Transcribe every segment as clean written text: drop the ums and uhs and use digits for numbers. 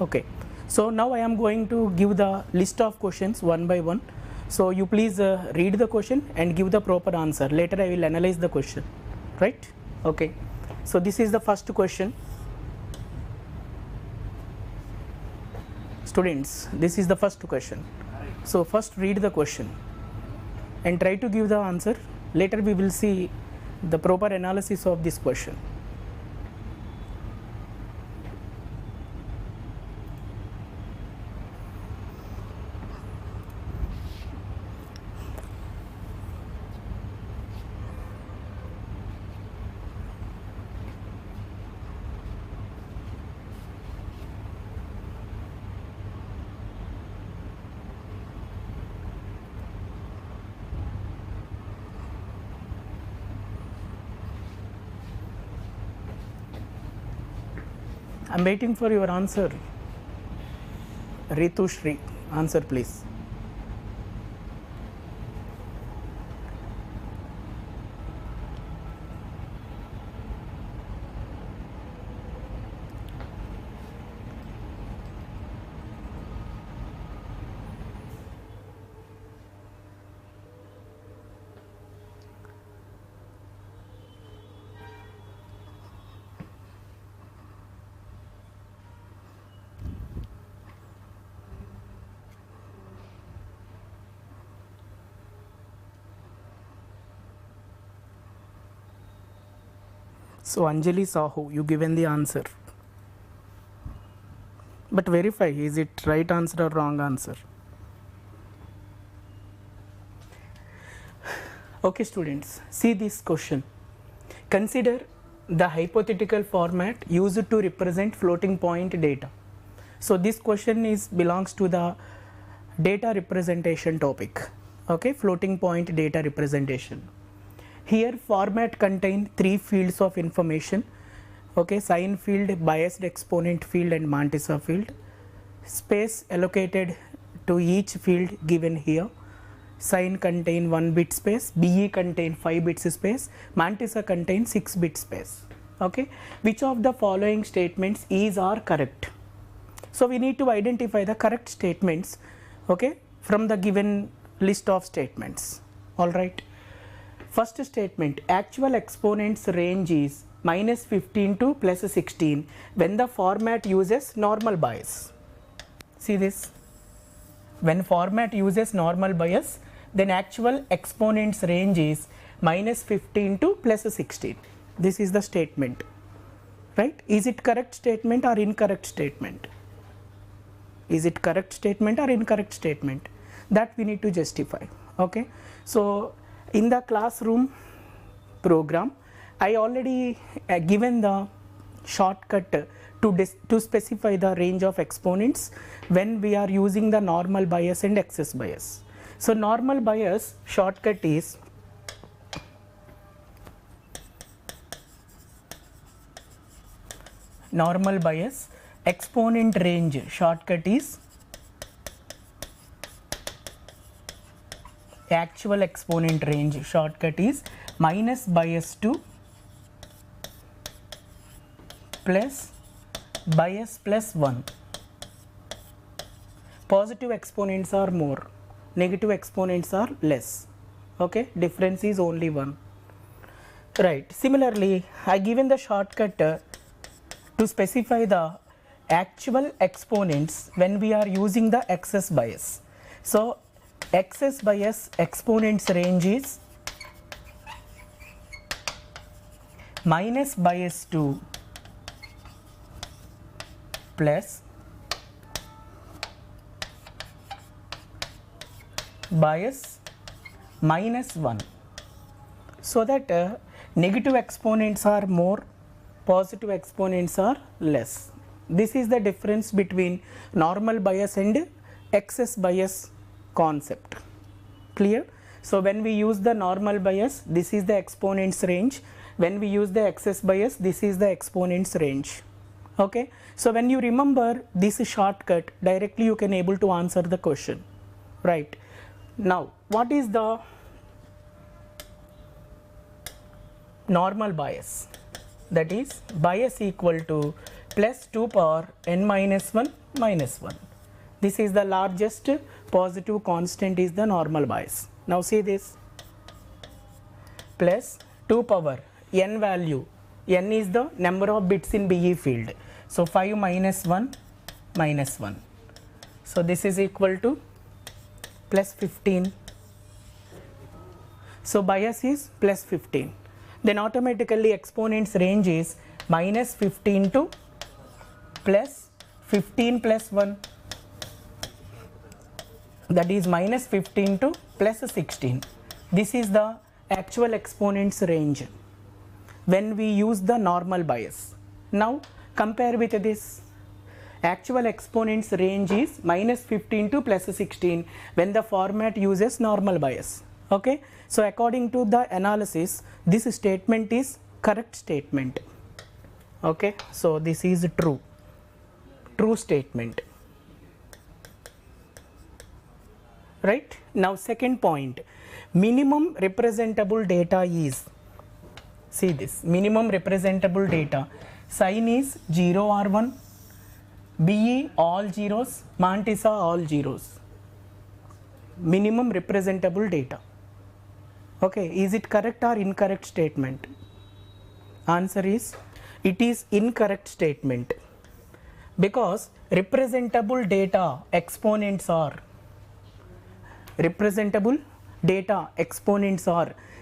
Okay, so now I am going to give the list of questions one by one. So you please read the question and give the proper answer. Later I will analyze the question, right? Okay, so this is the first question. Students, this is the first question. So first read the question and try to give the answer. Later we will see the proper analysis of this question. I am waiting for your answer. Ritu Shri, answer please. So Anjali Sahu, you given the answer. But verify, is it right answer or wrong answer? Okay students, see this question. Consider the hypothetical format used to represent floating point data. So this question belongs to the data representation topic. Okay, floating point data representation. Here format contain three fields of information. Okay, sign field, biased exponent field and mantissa field. Space allocated to each field given here. Sign contain 1 bit space, BE contain 5 bits space, mantissa contain 6 bit space. Okay, which of the following statements is or correct? So we need to identify the correct statements, okay, from the given list of statements. All right. First statement, actual exponents range is -15 to +16 when the format uses normal bias. See this, when format uses normal bias, then actual exponents range is -15 to +16. This is the statement, right? Is it correct statement or incorrect statement? Is it correct statement or incorrect statement? That we need to justify. Okay, so in the classroom program, I already given the shortcut to specify the range of exponents when we are using the normal bias and excess bias. So normal bias shortcut is normal bias, exponent range shortcut is actual exponent range shortcut is minus bias 2 plus bias plus 1. Positive exponents are more, negative exponents are less. Okay, difference is only 1. Right. Similarly, I given the shortcut to specify the actual exponents when we are using the excess bias. So excess bias exponents range is minus bias 2 plus bias minus 1, so that negative exponents are more, positive exponents are less. This is the difference between normal bias and excess bias concept. Clear? So when we use the normal bias, this is the exponents range. When we use the excess bias, this is the exponents range. Okay, so when you remember this shortcut, directly you can able to answer the question, right? Now what is the normal bias? that is bias equal to plus 2 power n minus 1 minus 1. This is the largest positive constant is the normal bias. Now see this, plus 2 power n value, n is the number of bits in BE field, so 5 minus 1 minus 1, so this is equal to plus 15. So bias is plus 15, then automatically exponent's range is minus 15 to plus 15 plus 1, that is minus 15 to plus 16. This is the actual exponent's range when we use the normal bias. Now compare with this, actual exponent's range is minus 15 to plus 16 when the format uses normal bias. Okay, so according to the analysis, this statement is correct statement. Okay, so this is true statement. Right, now second point, minimum representable data is, see this, minimum representable data, sign is 0 or 1, BE all zeros, Mantissa all zeros, minimum representable data. Okay, is it correct or incorrect statement? Answer is, it is incorrect statement, because representable data exponents are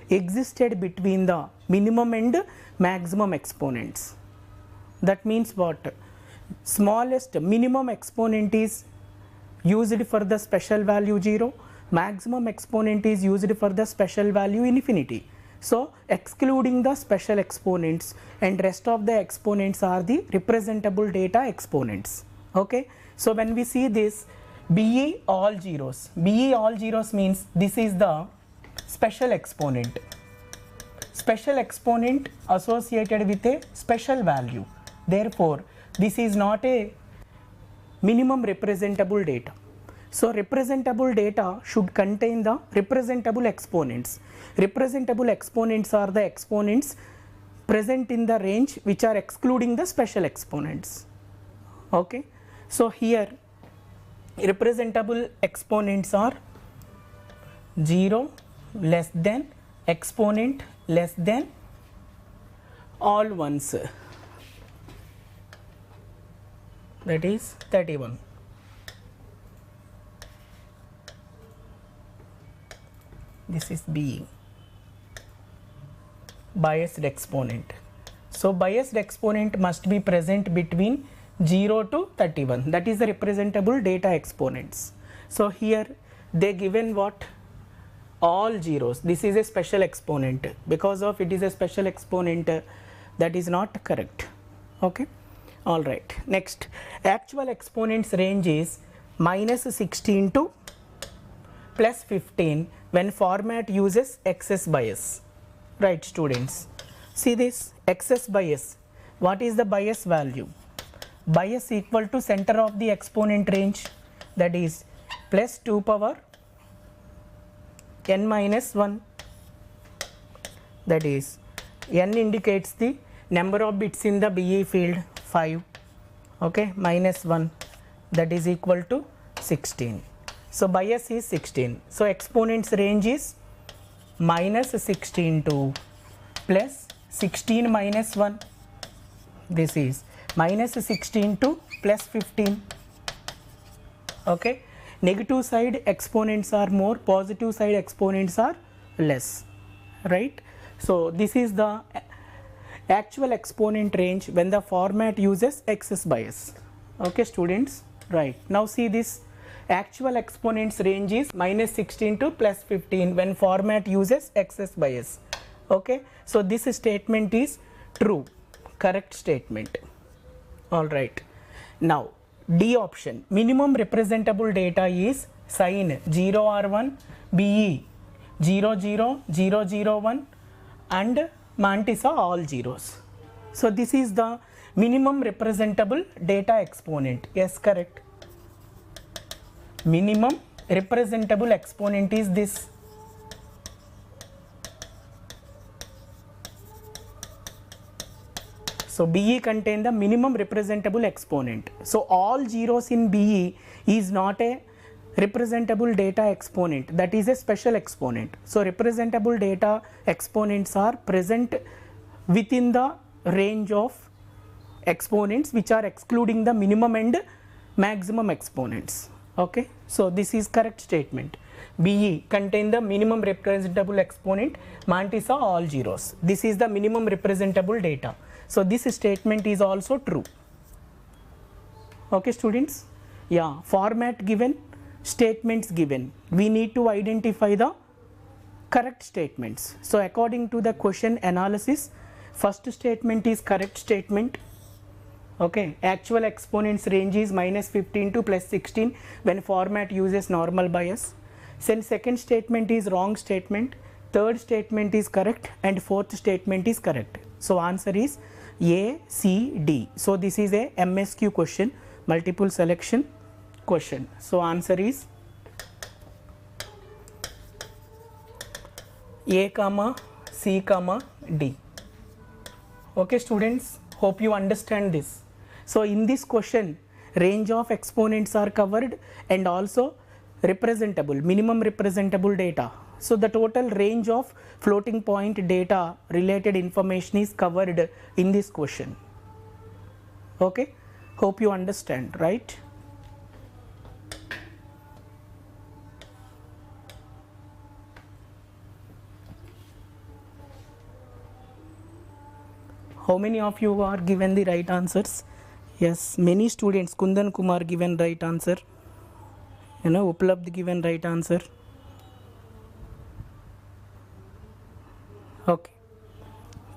existed between the minimum and maximum exponents. That means what? Smallest minimum exponent is used for the special value 0, maximum exponent is used for the special value infinity. So excluding the special exponents and rest of the exponents are the representable data exponents. Okay, so when we see this BE all zeros means this is the special exponent associated with a special value. Therefore this is not a minimum representable data. So representable data should contain the representable exponents. Representable exponents are the exponents present in the range which are excluding the special exponents. Okay, so here representable exponents are 0 less than exponent less than all ones, that is 31. This is being biased exponent. So biased exponent must be present between 0 to 31, that is the representable data exponents. So here they given what? All zeros. This is a special exponent, because of it is a special exponent, that is not correct. Okay, all right. Next, actual exponents range is minus 16 to plus 15 when format uses excess bias. Right, students, see this excess bias. What is the bias value? Bias equal to center of the exponent range, that is plus 2 power n minus 1, that is n indicates the number of bits in the BE field 5, okay, minus 1, that is equal to 16. So bias is 16. So exponent's range is minus 16 to plus 16 minus 1, this is minus 16 to plus 15. Okay, negative side exponents are more, positive side exponents are less, right? So this is the actual exponent range when the format uses excess bias. Okay, students, right. Now see this actual exponents range is minus 16 to plus 15 when format uses excess bias. Okay, so this statement is true, correct statement. All right, now D option, minimum representable data is sign 0 or 1, BE 0 0 0 0 1 and Mantissa all zeros. So this is the minimum representable data exponent. Yes, correct. Minimum representable exponent is this. So BE contain the minimum representable exponent. So all zeros in BE is not a representable data exponent, that is a special exponent. So representable data exponents are present within the range of exponents which are excluding the minimum and maximum exponents. Okay, so this is correct statement. BE contain the minimum representable exponent, mantissa all zeros. This is the minimum representable data. So this statement is also true. Okay students, yeah, format given, statements given, we need to identify the correct statements. So according to the question analysis, first statement is correct statement. Okay, actual exponents range is -15 to +16 when format uses normal bias. Then second statement is wrong statement, third statement is correct, and fourth statement is correct. So answer is A, C, D. So this is a MSQ question, multiple selection question. So answer is A, C, D. Okay students, hope you understand this. So in this question, range of exponents are covered and also representable, minimum representable data. So the total range of floating point data related information is covered in this question. Okay, hope you understand, right? How many of you are given the right answers? Yes, many students. Kundan Kumar given right answer. You know, Uplabd given right answer. Okay.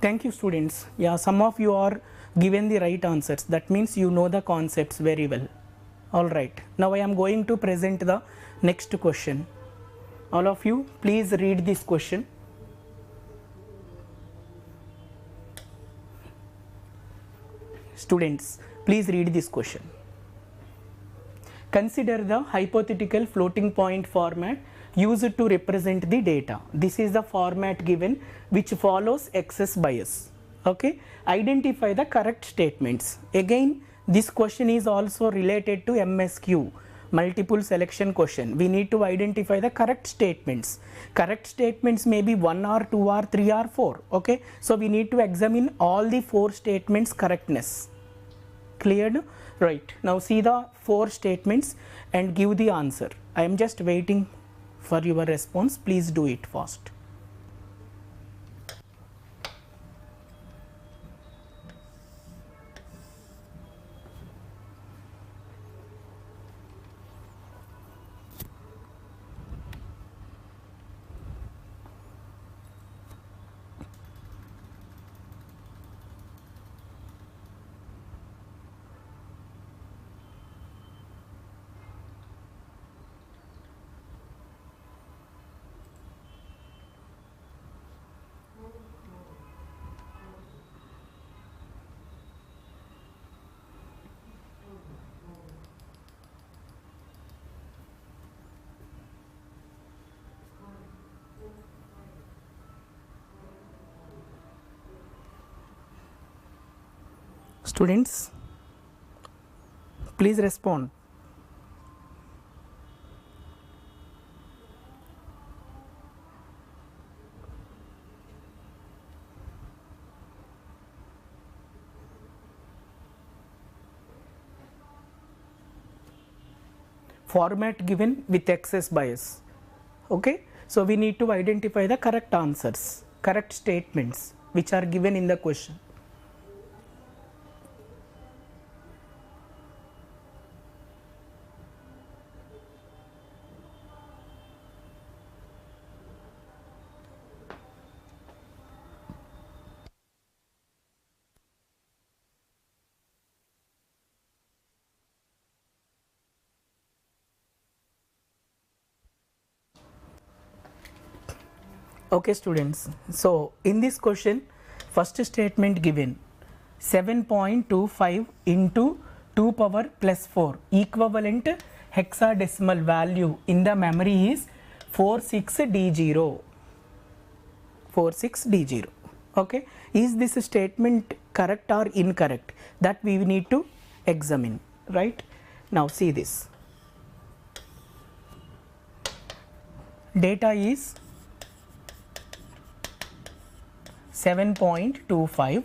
Thank you students. Yeah, some of you are given the right answers. That means you know the concepts very well. Alright. Now I am going to present the next question. All of you, please read this question. Students, please read this question. Consider the hypothetical floating point format used to represent the data. This is the format given which follows excess bias. Okay, identify the correct statements. Again, this question is also related to MSQ, multiple selection question. We need to identify the correct statements. Correct statements may be 1 or 2 or 3 or 4. Okay, so we need to examine all the 4 statements correctness. Cleared? Right. Now see the 4 statements and give the answer. I am just waiting for your response. Please do it fast. Students, please respond. Format given with excess bias. Okay, so we need to identify the correct answers, correct statements which are given in the question. Okay students, so in this question, first statement given 7.25 into 2 power plus 4 equivalent hexadecimal value in the memory is 46D0. 46D0. Okay, is this statement correct or incorrect? That we need to examine, right? Now see this. Data is 7.25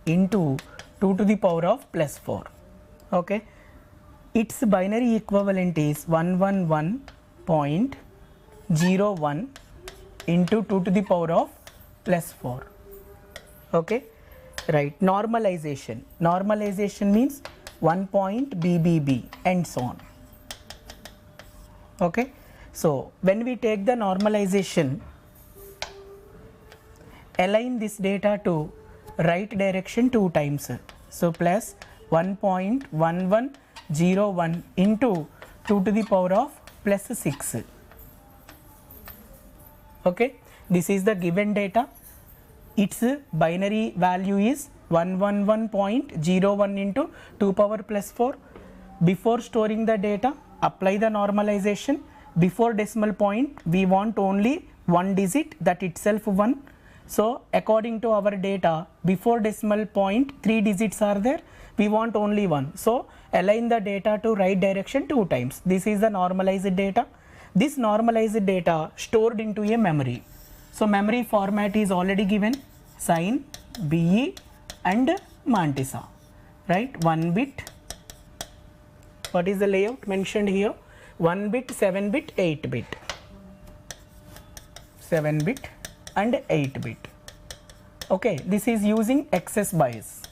into 2 to the power of plus 4. Okay, its binary equivalent is 111.01 into 2 to the power of plus 4. Okay, right. Normalization means 1 point BBB and so on. Okay, so when we take the normalization, align this data to right direction 2 times. So plus 1.1101 into 2 to the power of plus 6. Okay, this is the given data. Its binary value is 111.01 into 2 power plus 4. Before storing the data, apply the normalization. Before decimal point, we want only one digit, that itself 1. So according to our data, before decimal point 3 digits are there, we want only 1. So align the data to right direction 2 times. This is the normalized data. This normalized data stored into a memory. So memory format is already given: sign, BE and mantissa, right? 1 bit. What is the layout mentioned here? 1 bit, 7 bit, 8 bit. 7 bit and 8 bit. Okay, this is using excess bias.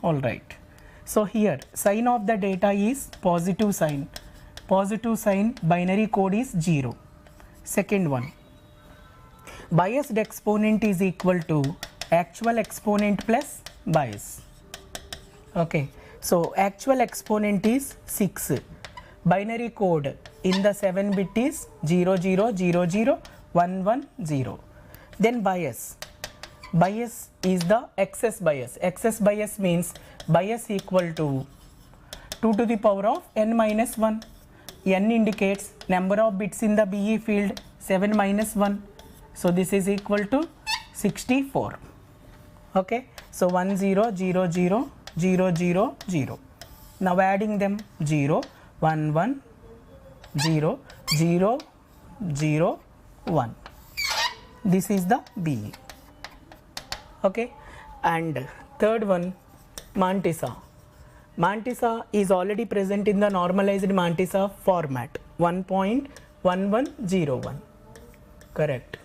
All right. So here sign of the data is positive sign. Positive sign, binary code is 0. Second one, biased exponent is equal to actual exponent plus bias. Okay, so actual exponent is 6. Binary code in the 7 bit is 0000110. Then bias. Bias is the excess bias. Excess bias means bias equal to 2 to the power of n minus 1. N indicates number of bits in the BE field, 7 minus 1. So this is equal to 64. Okay, so 1 0 0 0 0 0 0. Now adding them: 0 1 1 0 0 0 1. This is the BE. Okay, and third one, mantissa. Mantissa is already present in the normalized mantissa format, 1.1101. Correct.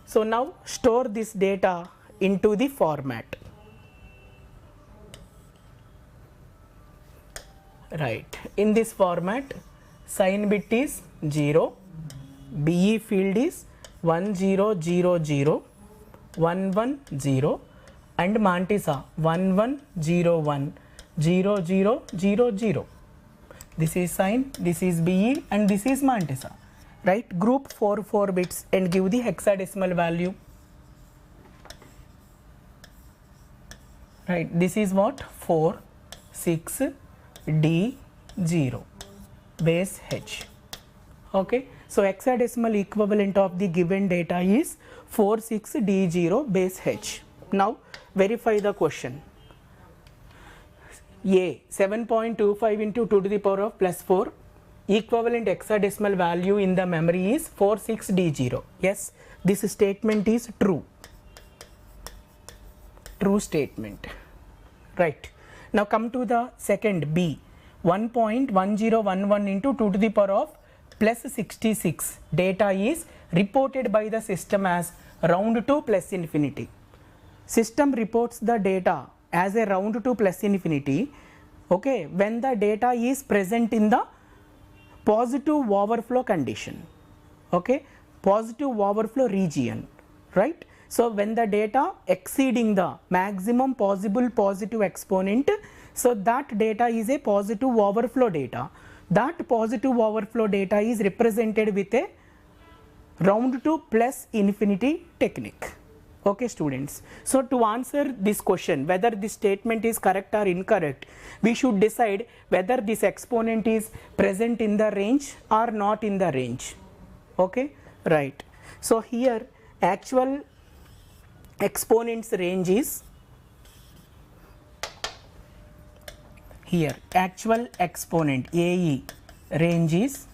So now store this data into the format. Right. In this format, sign bit is 0, BE field is 1000 110 and mantissa 1101 0000. This is sign, this is BE and this is mantissa. Right, group 4 bits and give the hexadecimal value. Right, this is what? 46D0 base H. Okay, so hexadecimal equivalent of the given data is 46D0 base H. Now verify the question. A 7.25 into 2 to the power of plus 4, equivalent hexadecimal value in the memory is 46D0. Yes, this statement is true. True statement. Right. Now come to the second B, 1.1011 into 2 to the power of plus 66. Data is reported by the system as round to plus infinity. System reports the data as a round to plus infinity, okay, when the data is present in the positive overflow condition, okay, positive overflow region, right? So when the data exceeding the maximum possible positive exponent, so that data is a positive overflow data. That positive overflow data is represented with a round to plus infinity technique. Okay students, so to answer this question whether this statement is correct or incorrect, we should decide whether this exponent is present in the range or not in the range. Okay, right. So here actual exponents range is, here actual exponent AE range is,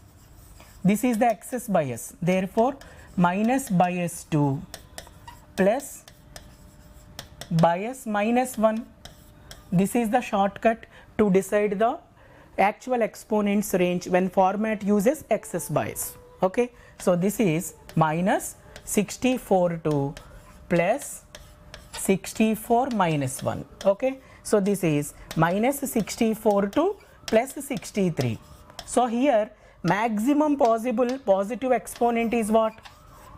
this is the excess bias, therefore minus bias 2 plus bias minus 1. This is the shortcut to decide the actual exponents range when format uses excess bias. Okay, so this is minus 64 plus 64 minus 1. Okay, so this is minus 64 plus 63. So here maximum possible positive exponent is what?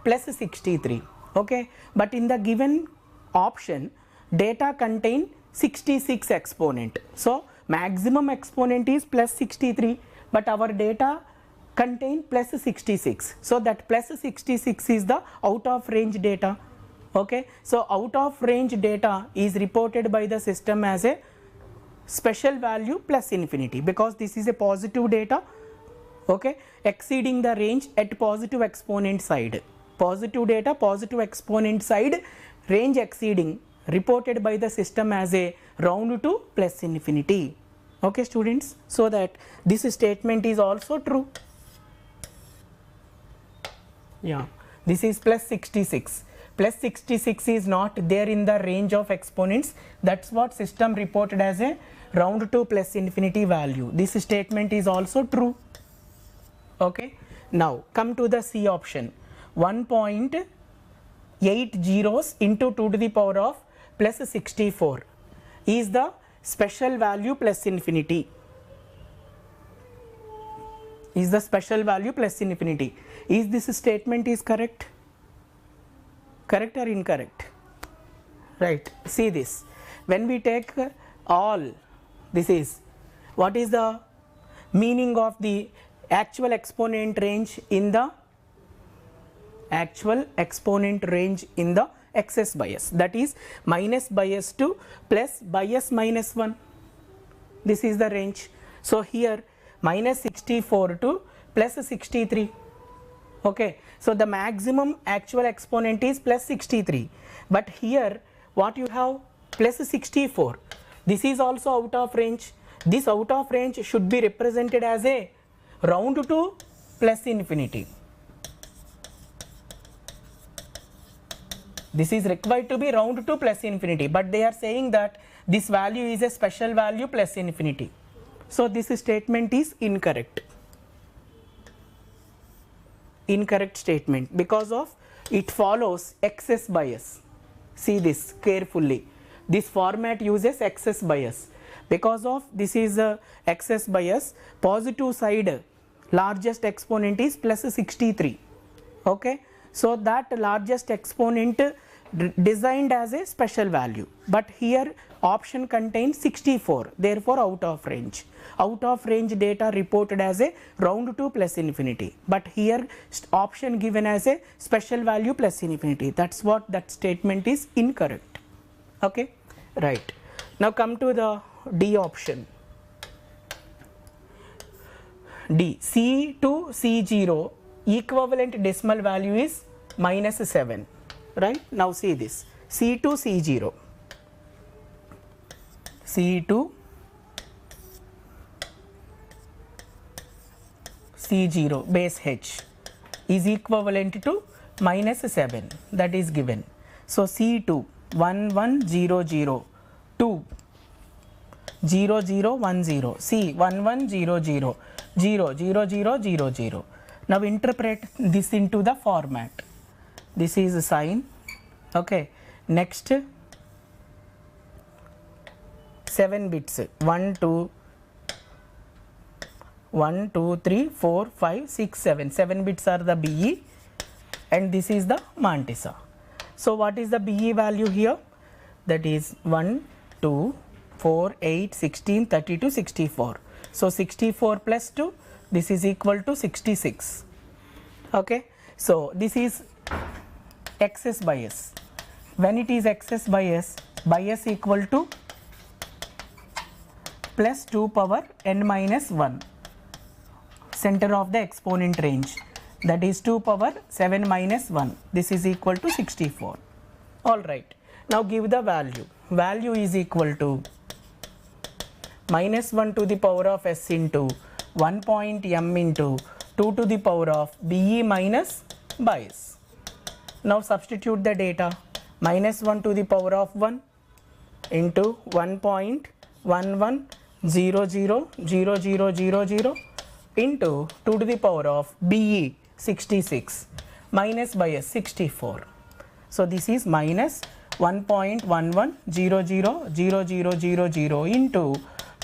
Plus 63. Okay, but in the given option data contain 66 exponent. So maximum exponent is plus 63, but our data contain plus 66. So that plus 66 is the out of range data. Okay, so out of range data is reported by the system as a special value plus infinity, because this is a positive data. Okay, exceeding the range at positive exponent side. Positive data, positive exponent side, range exceeding, reported by the system as a round to plus infinity. Okay students, so that this statement is also true. Yeah, this is plus 66. Plus 66 is not there in the range of exponents. That's what system reported as a round to plus infinity value. This statement is also true. Okay, now come to the C option. 1.8 zeros into 2 to the power of plus 64 is the special value plus infinity. Is the special value plus infinity. Is this statement is correct? Correct or incorrect? Right, see this. When we take all, this is, what is the meaning of the actual exponent range in the excess bias, that is minus bias 2 plus bias minus 1. This is the range. So here minus 64 to plus 63. Okay, so the maximum actual exponent is plus 63, but here what you have? Plus 64. This is also out of range. This out of range should be represented as a round to plus infinity. This is required to be round to plus infinity, but they are saying that this value is a special value plus infinity. So this statement is incorrect. Incorrect statement, because of it follows excess bias. See this carefully. This format uses excess bias. Because of this is a excess bias, positive side largest exponent is plus 63. Okay, so that largest exponent designed as a special value, but here option contains 64, therefore out of range. Out of range data reported as a round to plus infinity, but here option given as a special value plus infinity. That's what that statement is incorrect. Okay, right. Now come to the D option. D, C to C0 equivalent decimal value is minus 7. Right, now see this, C to C0, C to C0 base H is equivalent to minus 7, that is given. So C2 1100 2 0010, C 1100 00000. Now interpret this into the format. This is a sign. Okay, next 7 bits 1 2 3 4 5 6 7. 7 bits are the BE, and this is the mantissa. So what is the BE value here? That is 1 2 4 8 16 32 64. So 64 plus 2, this is equal to 66. Okay, so this is excess bias. When it is excess bias, bias equal to plus 2 power n minus 1, center of the exponent range. that is 2 power 7 minus 1, this is equal to 64. All right, now give the value. Value is equal to minus 1 to the power of s into 1 point m into 2 to the power of be minus bias. Now substitute the data. Minus 1 to the power of 1 into 1.11000000 into 2 to the power of be 66 minus bias 64. So this is minus 1.11000000 into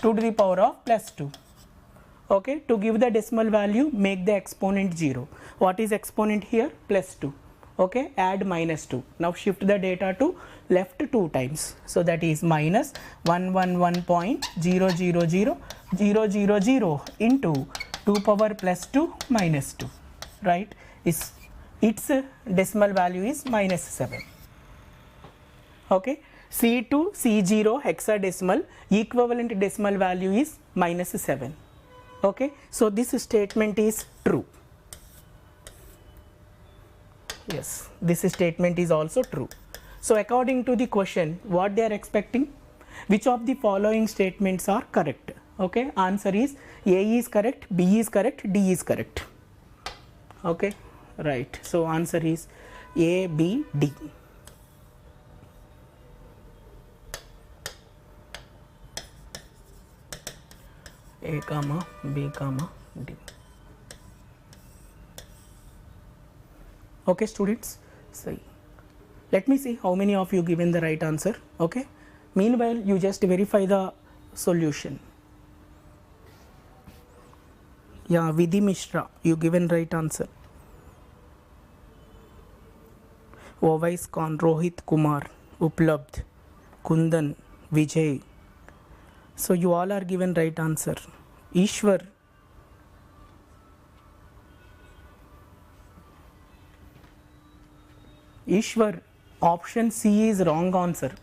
2 to the power of plus 2. Okay, to give the decimal value, make the exponent 0. What is exponent here? Plus 2. Okay, add minus 2. Now shift the data to left 2 times. So that is minus 111.000000 into 2 power plus 2 minus 2. Right? Its decimal value is minus 7. Okay, C2, C0 hexadecimal equivalent decimal value is minus 7. Okay, so this statement is true. Yes, this statement is also true. So according to the question, what they are expecting? Which of the following statements are correct? Okay, answer is A is correct, B is correct, D is correct. Okay, right. So answer is A, B, D. A comma B comma D. Okay students, so let me see how many of you given the right answer. Okay, meanwhile you just verify the solution. Yeah, Vidhi Mishra, you given right answer. Ovais Khan, Rohit Kumar, Uplabdh, Kundan, Vijay. So you all are given right answer. Ishwar. Ishwar, option C is wrong answer.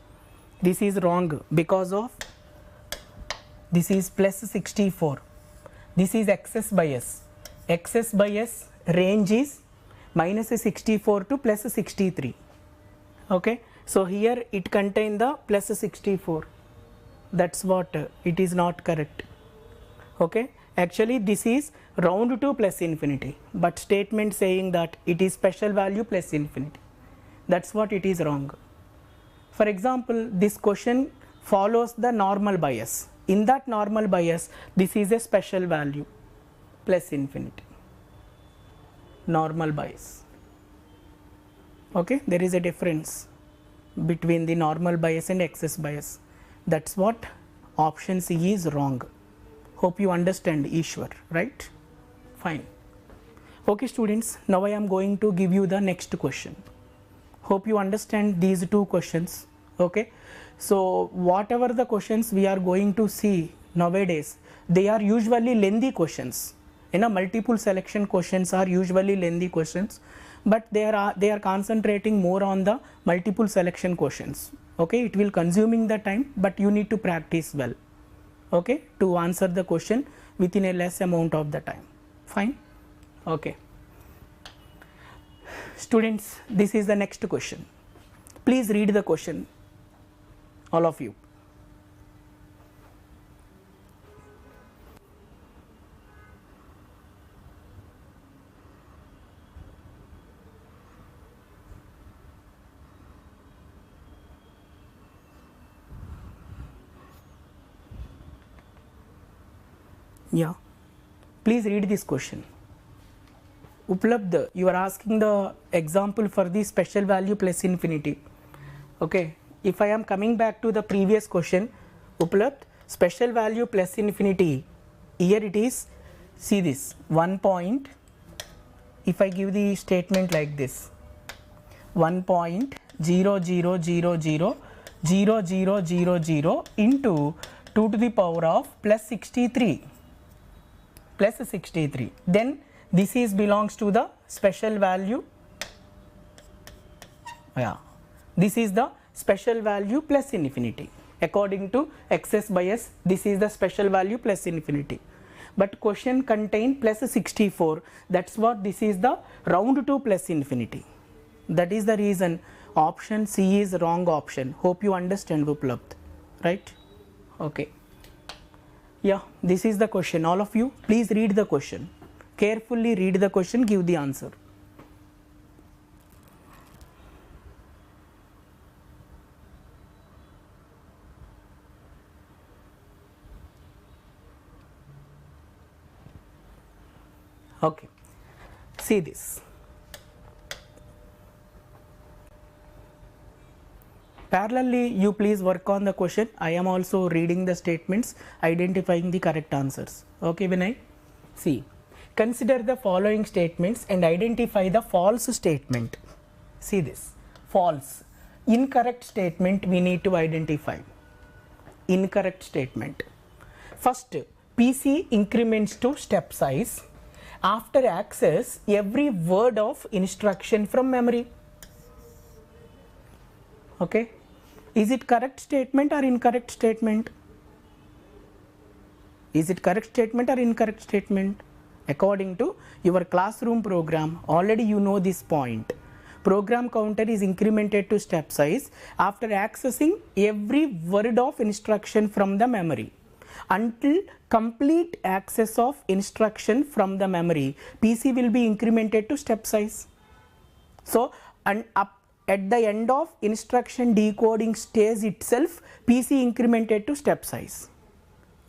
This is wrong because of this is plus 64. This is excess bias. Excess bias range is minus 64 to plus 63. Okay, so here it contains the plus 64. That's what it is not correct. Okay, actually this is round to plus infinity, but statement saying that it is special value plus infinity. That's what it is wrong. For example, this question follows the normal bias. In that normal bias, this is a special value plus infinity. Normal bias. Okay, there is a difference between the normal bias and excess bias. That's what option C is wrong. Hope you understand, Ishwar, right? Fine. Okay students, now I am going to give you the next question. Hope you understand these two questions. Okay, so whatever the questions we are going to see nowadays, they are usually lengthy questions. Multiple selection questions are usually lengthy questions, but they are concentrating more on the multiple selection questions. Okay, it will consuming the time, but you need to practice well. Okay, to answer the question within a less amount of the time. Fine. Okay. Students, this is the next question. Please read the question, all of you. Yeah, please read this question. Uplabdh, you are asking the example for the special value plus infinity. Okay, if I am coming back to the previous question, Uplabdh, special value plus infinity, here it is, see this, 1 point, if I give the statement like this, 1.00000000 into 2 to the power of plus 63. Plus 63, then this is belongs to the special value. Yeah, this is the special value plus infinity. According to excess bias, this is the special value plus infinity. but question contain plus 64. That's what this is the round to plus infinity. That is the reason option C is wrong option. Hope you understand, Viplabh, right? Okay. Yeah, this is the question. All of you, please read the question. Carefully read the question, give the answer. Okay, see this. Parallelly, you please work on the question. I am also reading the statements, identifying the correct answers. Okay, Vinay? See, consider the following statements and identify the false statement. See this, false. Incorrect statement we need to identify. Incorrect statement. First, PC increments to step size after access every word of instruction from memory. Okay, is it correct statement or incorrect statement? Is it correct statement or incorrect statement? According to your classroom program, already you know this point. Program counter is incremented to step size after accessing every word of instruction from the memory. Until complete access of instruction from the memory, PC will be incremented to step size. So, and up at the end of instruction decoding stage itself, PC incremented to step size.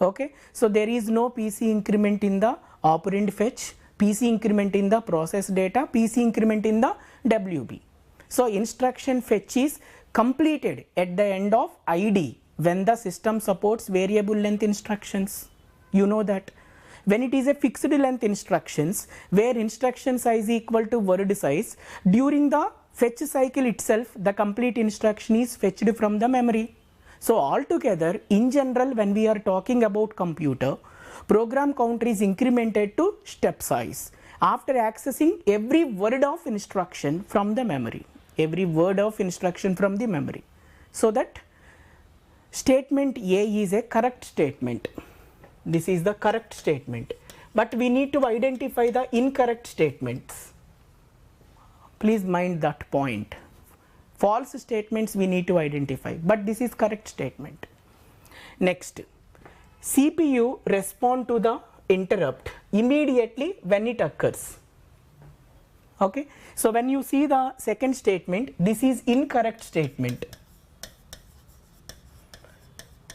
Okay, so there is no PC increment in the operand fetch, PC increment in the process data, PC increment in the WB. So instruction fetch is completed at the end of ID when the system supports variable length instructions. You know that. When it is a fixed length instructions where instruction size equal to word size, during the fetch cycle itself the complete instruction is fetched from the memory. So altogether, in general, when we are talking about computer, program counter is incremented to step size after accessing every word of instruction from the memory. Every word of instruction from the memory. So that statement A is a correct statement. This is the correct statement. But we need to identify the incorrect statements. Please mind that point. False statements we need to identify, but this is correct statement. Next, CPU respond to the interrupt immediately when it occurs. Okay, so when you see the second statement, this is incorrect statement.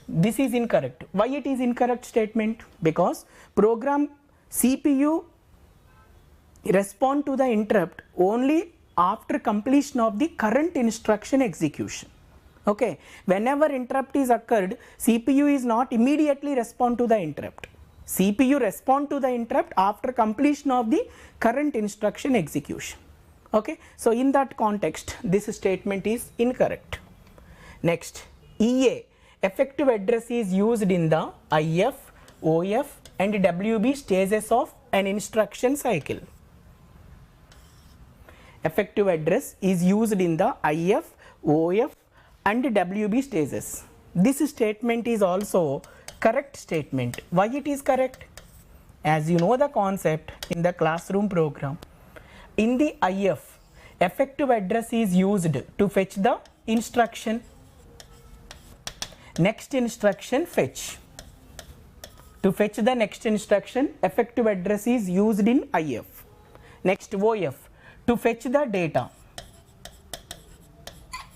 This is incorrect. Why it is incorrect statement? Because program CPU respond to the interrupt only after completion of the current instruction execution. Okay, whenever interrupt is occurred, CPU is not immediately respond to the interrupt. CPU respond to the interrupt after completion of the current instruction execution. Okay, so in that context, this statement is incorrect. Next, EA, effective address is used in the IF, OF and WB stages of an instruction cycle. Effective address is used in the IF, OF and WB stages. This statement is also correct statement. Why it is correct? As you know the concept in the classroom program, in the IF, effective address is used to fetch the instruction. Next instruction fetch. To fetch the next instruction, effective address is used in IF. Next OF, to fetch the data.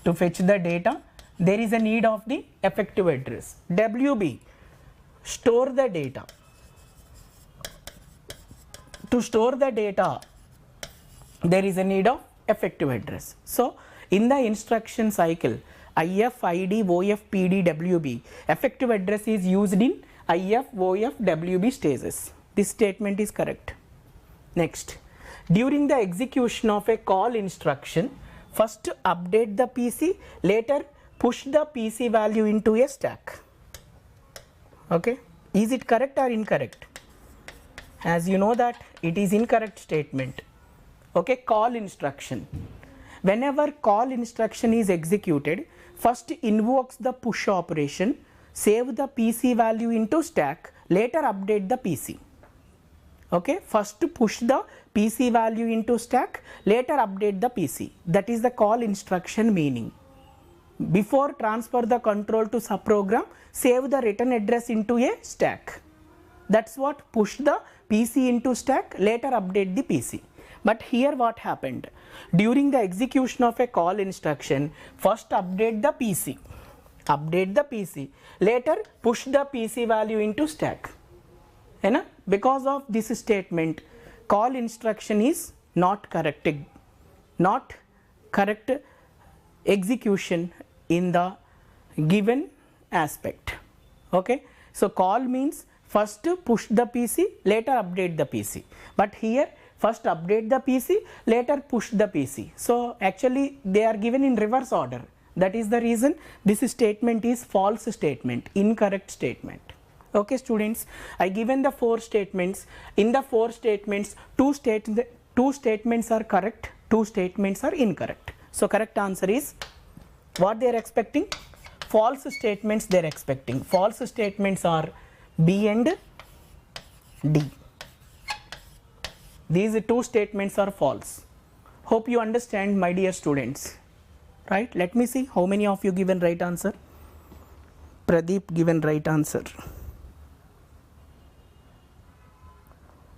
To fetch the data, there is a need of the effective address. WB, store the data. To store the data, there is a need of effective address. So in the instruction cycle, IF, ID, OF, PD, WB, effective address is used in IF, OF, WB stages. This statement is correct. Next, during the execution of a call instruction, first update the PC, later push the PC value into a stack. Okay, is it correct or incorrect? As you know that it is incorrect statement. Okay, call instruction. Whenever call instruction is executed, first invokes the push operation, save the PC value into stack, later update the PC. Okay, first push the PC value into stack, later update the PC. That is the call instruction meaning. Before transfer the control to subprogram, save the return address into a stack. That's what push the PC into stack, later update the PC. But here what happened? During the execution of a call instruction, first update the PC, later push the PC value into stack. Because of this statement, call instruction is not correct execution in the given aspect. Okay, so call means first push the PC, later update the PC, but here first update the PC, later push the PC. So actually they are given in reverse order. That is the reason this statement is false statement, incorrect statement. Okay students, I given the 4 statements. In the 4 statements, two statements are correct, 2 statements are incorrect. So correct answer is what they are expecting? False statements they are expecting. False statements are B and D. These 2 statements are false. Hope you understand, my dear students. Right? Let me see how many of you given right answer. Pradeep given right answer.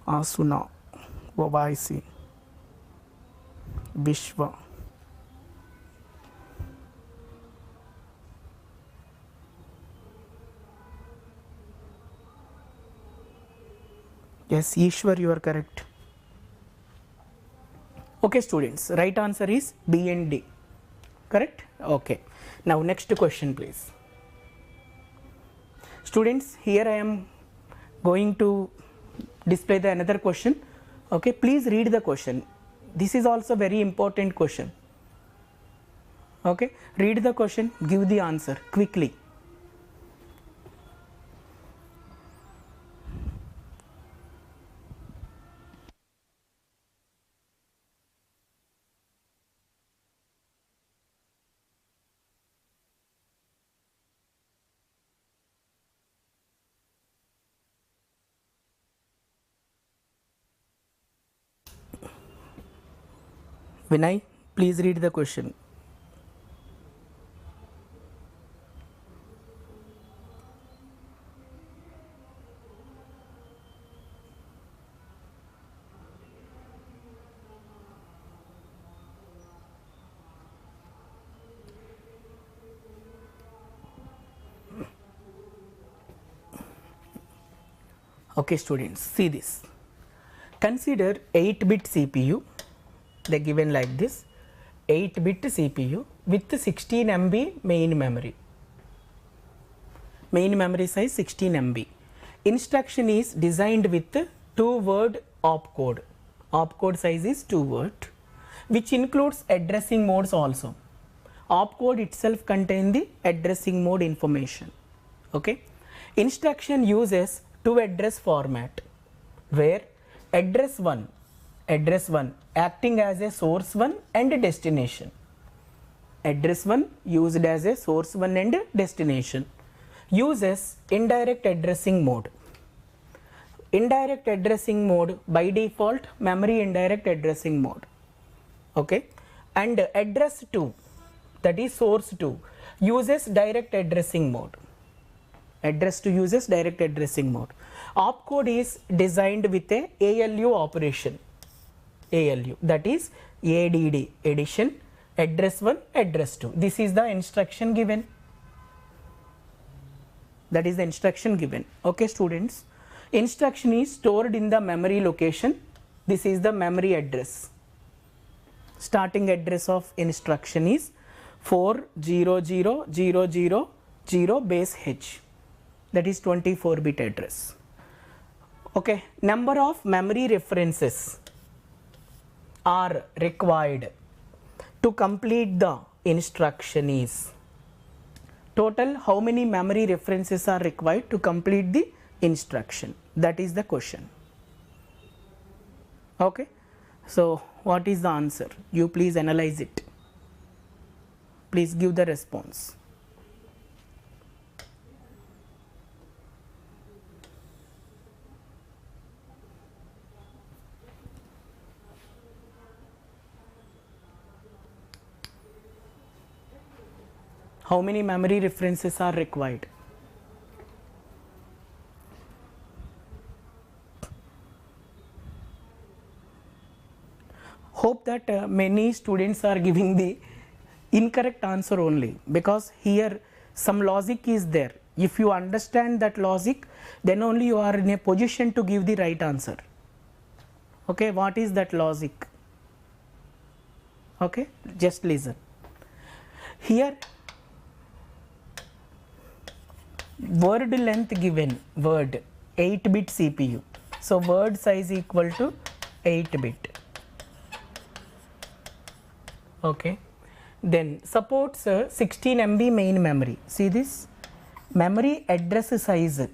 Asuna, Vaisi, Vishwa. Yes, Ishwar, you are correct. Okay students, right answer is B and D. Correct? Okay. Now next question please. Students, here I am going to display the another question. Okay, please read the question. This is also very important question. Okay, read the question, give the answer quickly. Vinay, please read the question. Okay students, see this. Consider 8-bit CPU. They given like this, 8-bit CPU with 16 MB main memory. Main memory size 16 MB. Instruction is designed with 2-word opcode. Opcode size is 2 word, which includes addressing modes also. Opcode itself contains the addressing mode information. Okay. Instruction uses 2 address format, where address 1 acting as a source 1 and destination. Address 1 used as a source 1 and destination. Uses indirect addressing mode. Indirect addressing mode by default memory indirect addressing mode. Okay. And address 2, that is source 2, uses direct addressing mode. Address 2 uses direct addressing mode. Opcode is designed with a ALU operation. ALU, that is ADD, addition, address 1, address 2. This is the instruction given. That is the instruction given. Okay students, instruction is stored in the memory location. This is the memory address. Starting address of instruction is 40000 base H. That is 24-bit address. Okay, number of memory references are required to complete the instruction is. Total how many memory references are required to complete the instruction? That is the question. Okay, so what is the answer? You please analyze it. Please give the response. How many memory references are required? Hope that many students are giving the incorrect answer only, because here some logic is there. If you understand that logic, then only you are in a position to give the right answer. Okay, what is that logic? Okay, just listen. Here word length given, word 8-bit CPU. So word size equal to 8-bit. Okay, then supports 16 MB main memory. See this memory address size.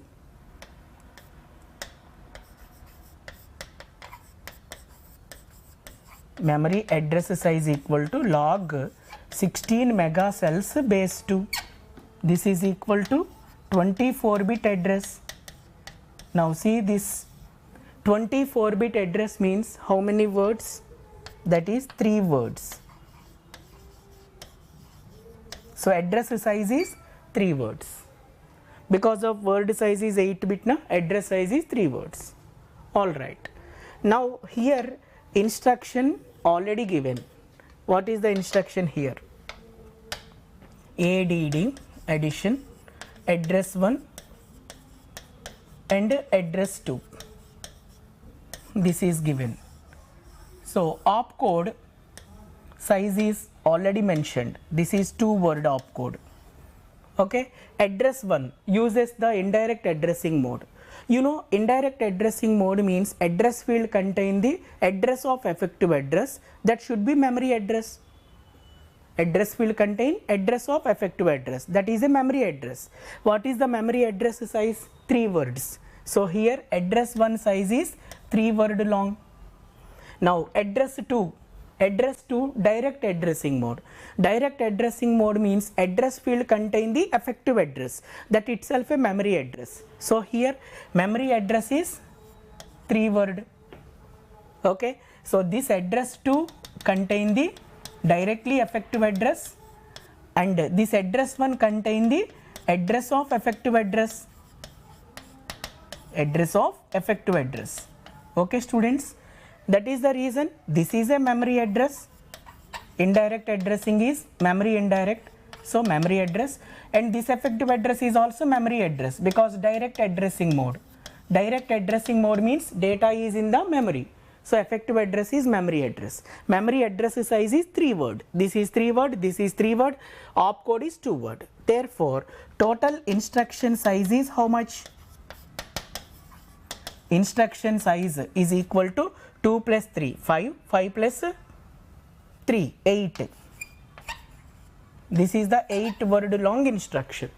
Memory address size equal to log 16 mega cells base 2. This is equal to 24-bit address. Now see this 24-bit address means how many words? That is 3 words. So address size is 3 words. Because of word size is 8-bit, na, address size is 3 words. Alright. Now here instruction already given. What is the instruction here? ADD addition, address 1 and address 2. This is given. So opcode size is already mentioned. This is 2-word opcode. Okay, address 1 uses the indirect addressing mode. You know, indirect addressing mode means address field contain the address of effective address, that should be memory address. Address field contain address of effective address, that is a memory address. What is the memory address size? 3 words. So here address 1 size is 3 word long. Now address 2 direct addressing mode. Direct addressing mode means address field contain the effective address, that itself a memory address. So here memory address is 3 word. Okay, so this address 2 contain the directly effective address, and this address 1 contain the address of effective address. Address of effective address. Okay students, that is the reason this is a memory address. Indirect addressing is memory indirect, so memory address, and this effective address is also memory address, because direct addressing mode. Direct addressing mode means data is in the memory, so effective address is memory address. Memory address size is 3 word. This is 3 word, this is 3 word, opcode is 2 word. Therefore total instruction size is how much? Instruction size is equal to 2 plus 3, 5, 5 plus 3, 8. This is the 8-word long instruction.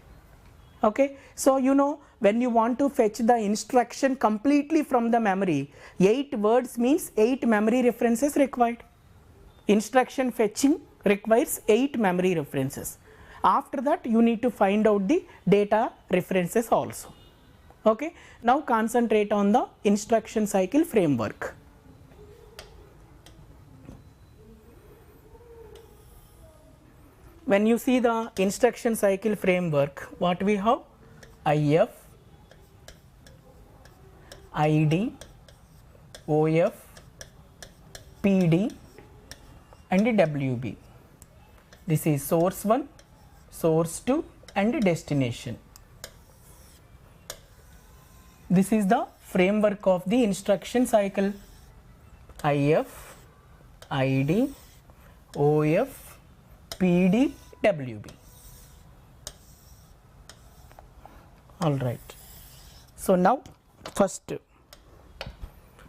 Okay, so you know, when you want to fetch the instruction completely from the memory, 8 words means 8 memory references required. Instruction fetching requires 8 memory references. After that you need to find out the data references also. Okay, now concentrate on the instruction cycle framework. When you see the instruction cycle framework, what we have? IF, ID, OF, PD and WB. This is source 1, source 2 and destination. This is the framework of the instruction cycle. IF, ID, OF, PD, WB. Alright. So now first,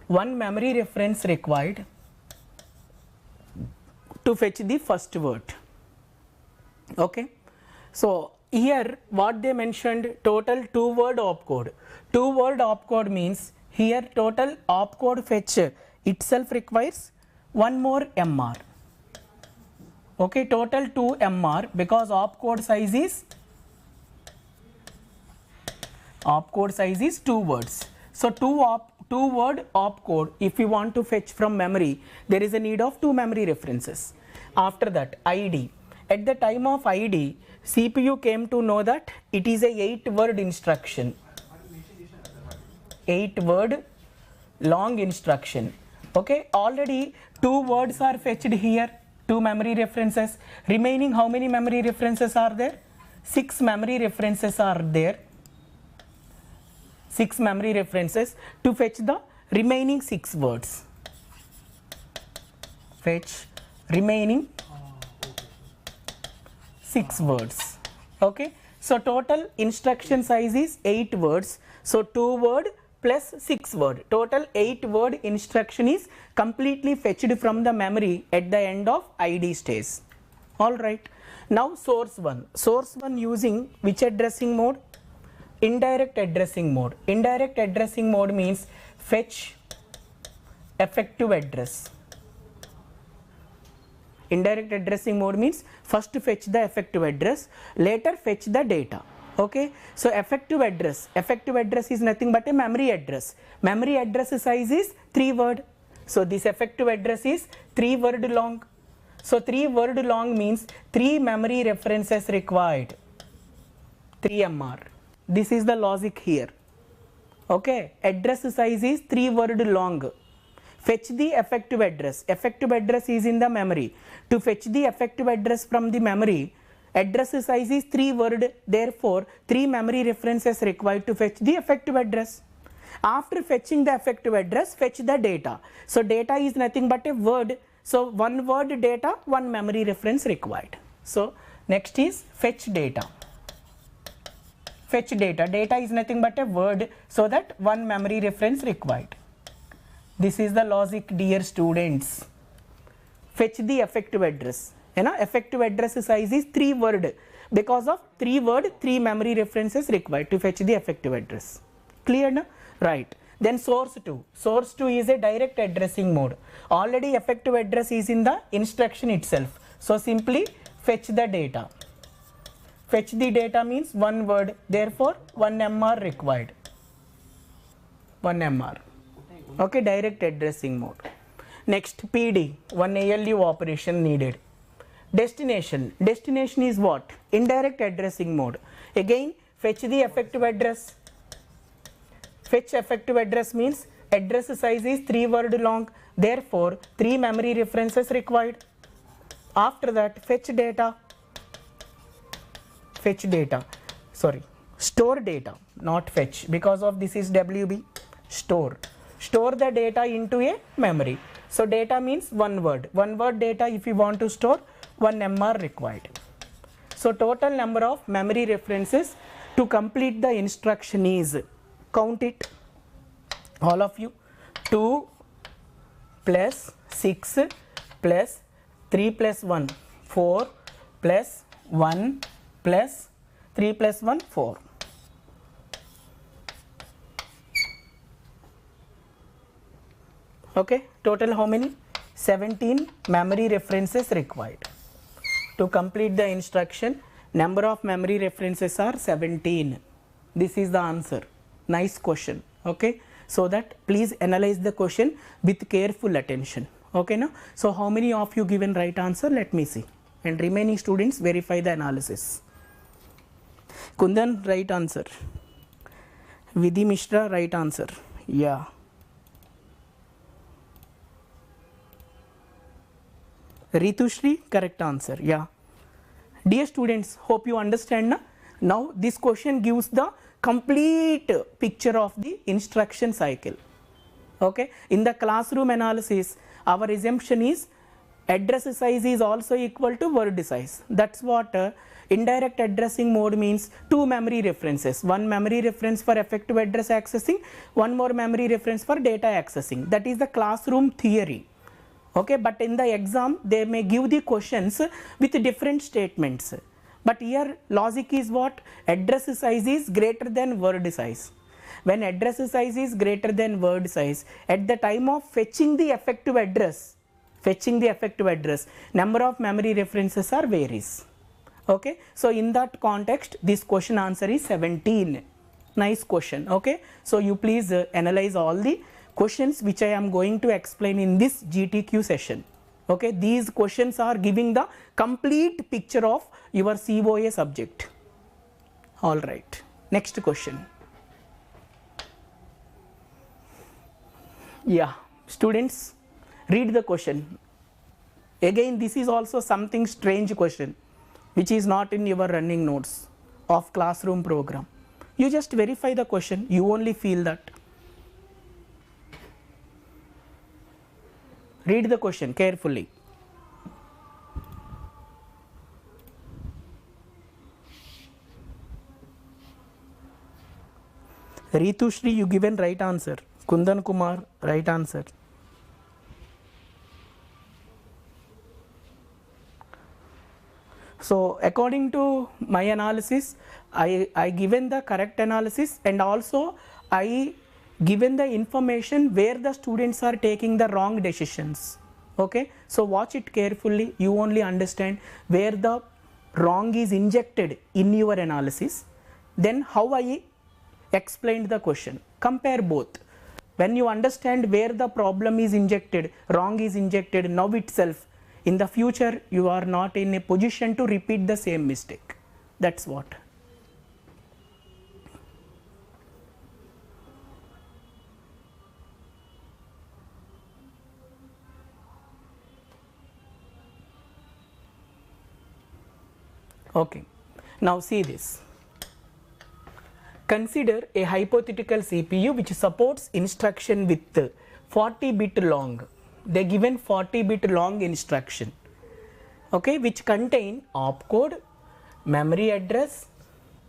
one memory reference required to fetch the first word. Okay. So here what they mentioned, total 2-word opcode. 2-word opcode means here total opcode fetch itself requires one more MR. Okay, total 2 MR, because opcode size is 2 words. So 2-word opcode, if you want to fetch from memory, there is a need of 2 memory references. After that ID, at the time of ID, CPU came to know that it is a 8-word instruction, 8-word long instruction. Okay, already 2 words are fetched here, 2 memory references. Remaining how many memory references are there? 6 memory references are there. 6 memory references to fetch the remaining 6 words. Fetch remaining 6 words. Okay, so total instruction size is 8 words. So 2 word plus 6 word, total 8 word instruction is completely fetched from the memory at the end of ID stage. Alright, now source 1. Source 1 using which addressing mode? Indirect addressing mode. Indirect addressing mode means fetch effective address. Indirect addressing mode means first fetch the effective address, later fetch the data. Okay, so effective address is nothing but a memory address. Memory address size is 3 word. So this effective address is 3 word long. So 3 word long means 3 memory references required, 3 MR. This is the logic here. Okay, address size is 3 word long. Fetch the effective address. Effective address is in the memory. To fetch the effective address from the memory, address size is 3 word, therefore 3 memory references required to fetch the effective address. After fetching the effective address, fetch the data. So data is nothing but a word. So 1 word data, 1 memory reference required. So next is fetch data. Fetch data. Data is nothing but a word, so that 1 memory reference required. This is the logic, dear students. Fetch the effective address. Effective address size is 3 word. Because of 3 word, 3 memory references required to fetch the effective address. Clear na? Right. Then source 2. Source 2 is a direct addressing mode. Already effective address is in the instruction itself. So simply fetch the data. Fetch the data means 1 word. Therefore 1 MR required. 1 MR. Okay, direct addressing mode. Next, PD, 1 ALU operation needed. Destination. Destination is what? Indirect addressing mode. Again, fetch the effective address. Fetch effective address means address size is 3 word long. Therefore, 3 memory references required. After that, fetch data. Fetch data. Sorry, store data, not fetch. Because of this is WB. Store. Store the data into a memory. So data means 1 word. 1 word data if you want to store, 1 MR required. So total number of memory references to complete the instruction is, count it, all of you, 2 plus 6 plus 3 plus 1, 4 plus 1 plus 3 plus 1, 4. Okay, total how many? 17 memory references required. To complete the instruction, number of memory references are 17. This is the answer. Nice question. Okay, so that please analyze the question with careful attention. Okay, now, so how many of you given right answer? Let me see. And remaining students verify the analysis. Kundan, right answer. Vidhi Mishra, right answer. Yeah. Ritushri, correct answer. Yeah. Dear students, hope you understand na? Now this question gives the complete picture of the instruction cycle. Okay. In the classroom analysis, our assumption is address size is also equal to word size. That's what indirect addressing mode means. 2 memory references. 1 memory reference for effective address accessing, 1 more memory reference for data accessing. That is the classroom theory. Okay, but in the exam they may give the questions with different statements. But here logic is what? Address size is greater than word size. When address size is greater than word size, at the time of fetching the effective address, number of memory references are varies. Okay, so in that context, this question answer is 17. Nice question. Okay, so you please analyze all the questions which I am going to explain in this GTQ session. Okay, these questions are giving the complete picture of your COA subject. All right, next question. Yeah, students, read the question. Again, this is also something strange question which is not in your running notes of classroom program. You just verify the question, you only feel that. Read the question carefully. Ritu Shri, you given right answer. Kundan Kumar, right answer. So according to my analysis, I given the correct analysis, and also I given the information where the students are taking the wrong decisions. Okay, so watch it carefully, you only understand where the wrong is injected in your analysis. Then how I explained the question. Compare both. When you understand where the problem is injected, wrong is injected now itself, in the future you are not in a position to repeat the same mistake. That's what. Okay, now see this. Consider a hypothetical CPU which supports instruction with 40-bit long. They given 40-bit long instruction, okay, which contain opcode, memory address,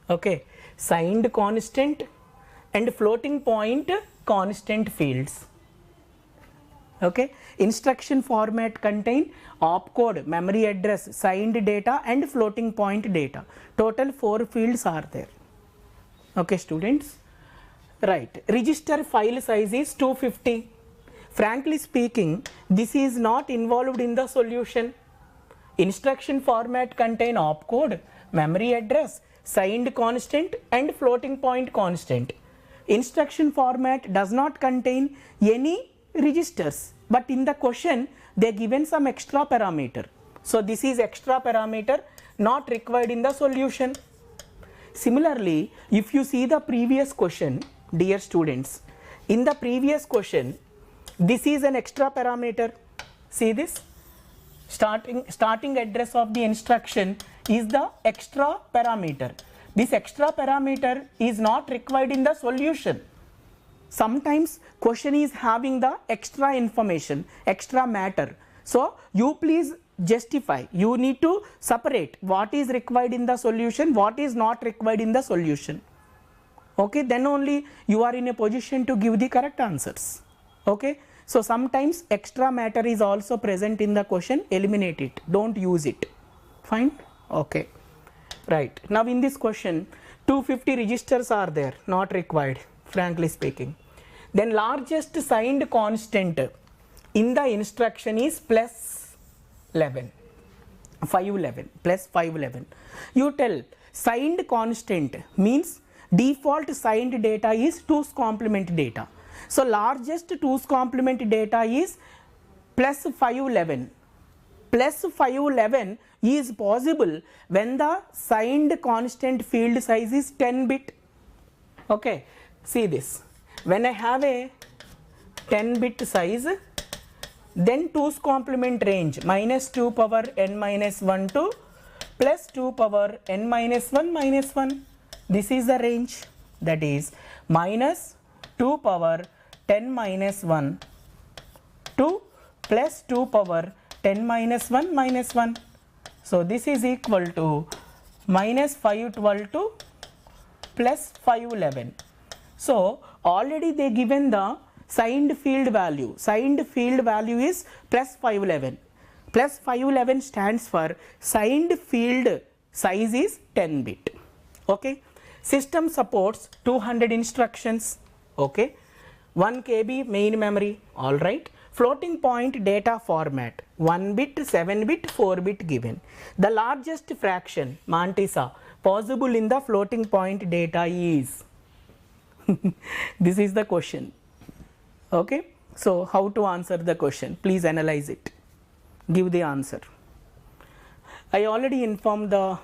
okay, signed constant and floating point constant fields. Okay, instruction format contain opcode, memory address, signed data and floating point data. Total 4 fields are there. Okay, students, right. Register file size is 250. Frankly speaking, this is not involved in the solution. Instruction format contain opcode, memory address, signed constant and floating point constant. Instruction format does not contain any registers, but in the question they given some extra parameter. So this is extra parameter not required in the solution. Similarly, if you see the previous question, dear students, in the previous question, this is an extra parameter. See this, starting address of the instruction is the extra parameter. This extra parameter is not required in the solution. Sometimes question is having the extra information, extra matter. So you please justify, you need to separate what is required in the solution, what is not required in the solution. Okay, then only you are in a position to give the correct answers. Okay, so sometimes extra matter is also present in the question, eliminate it, don't use it. Fine. Okay, right. Now in this question 250 registers are there, not required frankly speaking. Then largest signed constant in the instruction is plus 11, 511 plus 511. You tell signed constant means default signed data is 2's complement data. So largest 2's complement data is plus 511. Plus 511 is possible when the signed constant field size is 10-bit. Okay, see this. When I have a 10-bit size, then 2's complement range minus 2 power n minus 1 to plus 2 power n minus 1 minus 1. This is the range, that is minus 2 power 10 minus 1 to plus 2 power 10 minus 1 minus 1. So this is equal to minus 512 to plus 511. So already they given the signed field value. Signed field value is plus 511. Plus 511 stands for signed field size is 10-bit. Okay. System supports 200 instructions. Okay. 1 KB main memory. All right. Floating point data format 1 bit, 7 bit, 4 bit given. The largest fraction mantissa possible in the floating point data is this is the question. Okay, so how to answer the question? Please analyze it. give the answer. I already informed the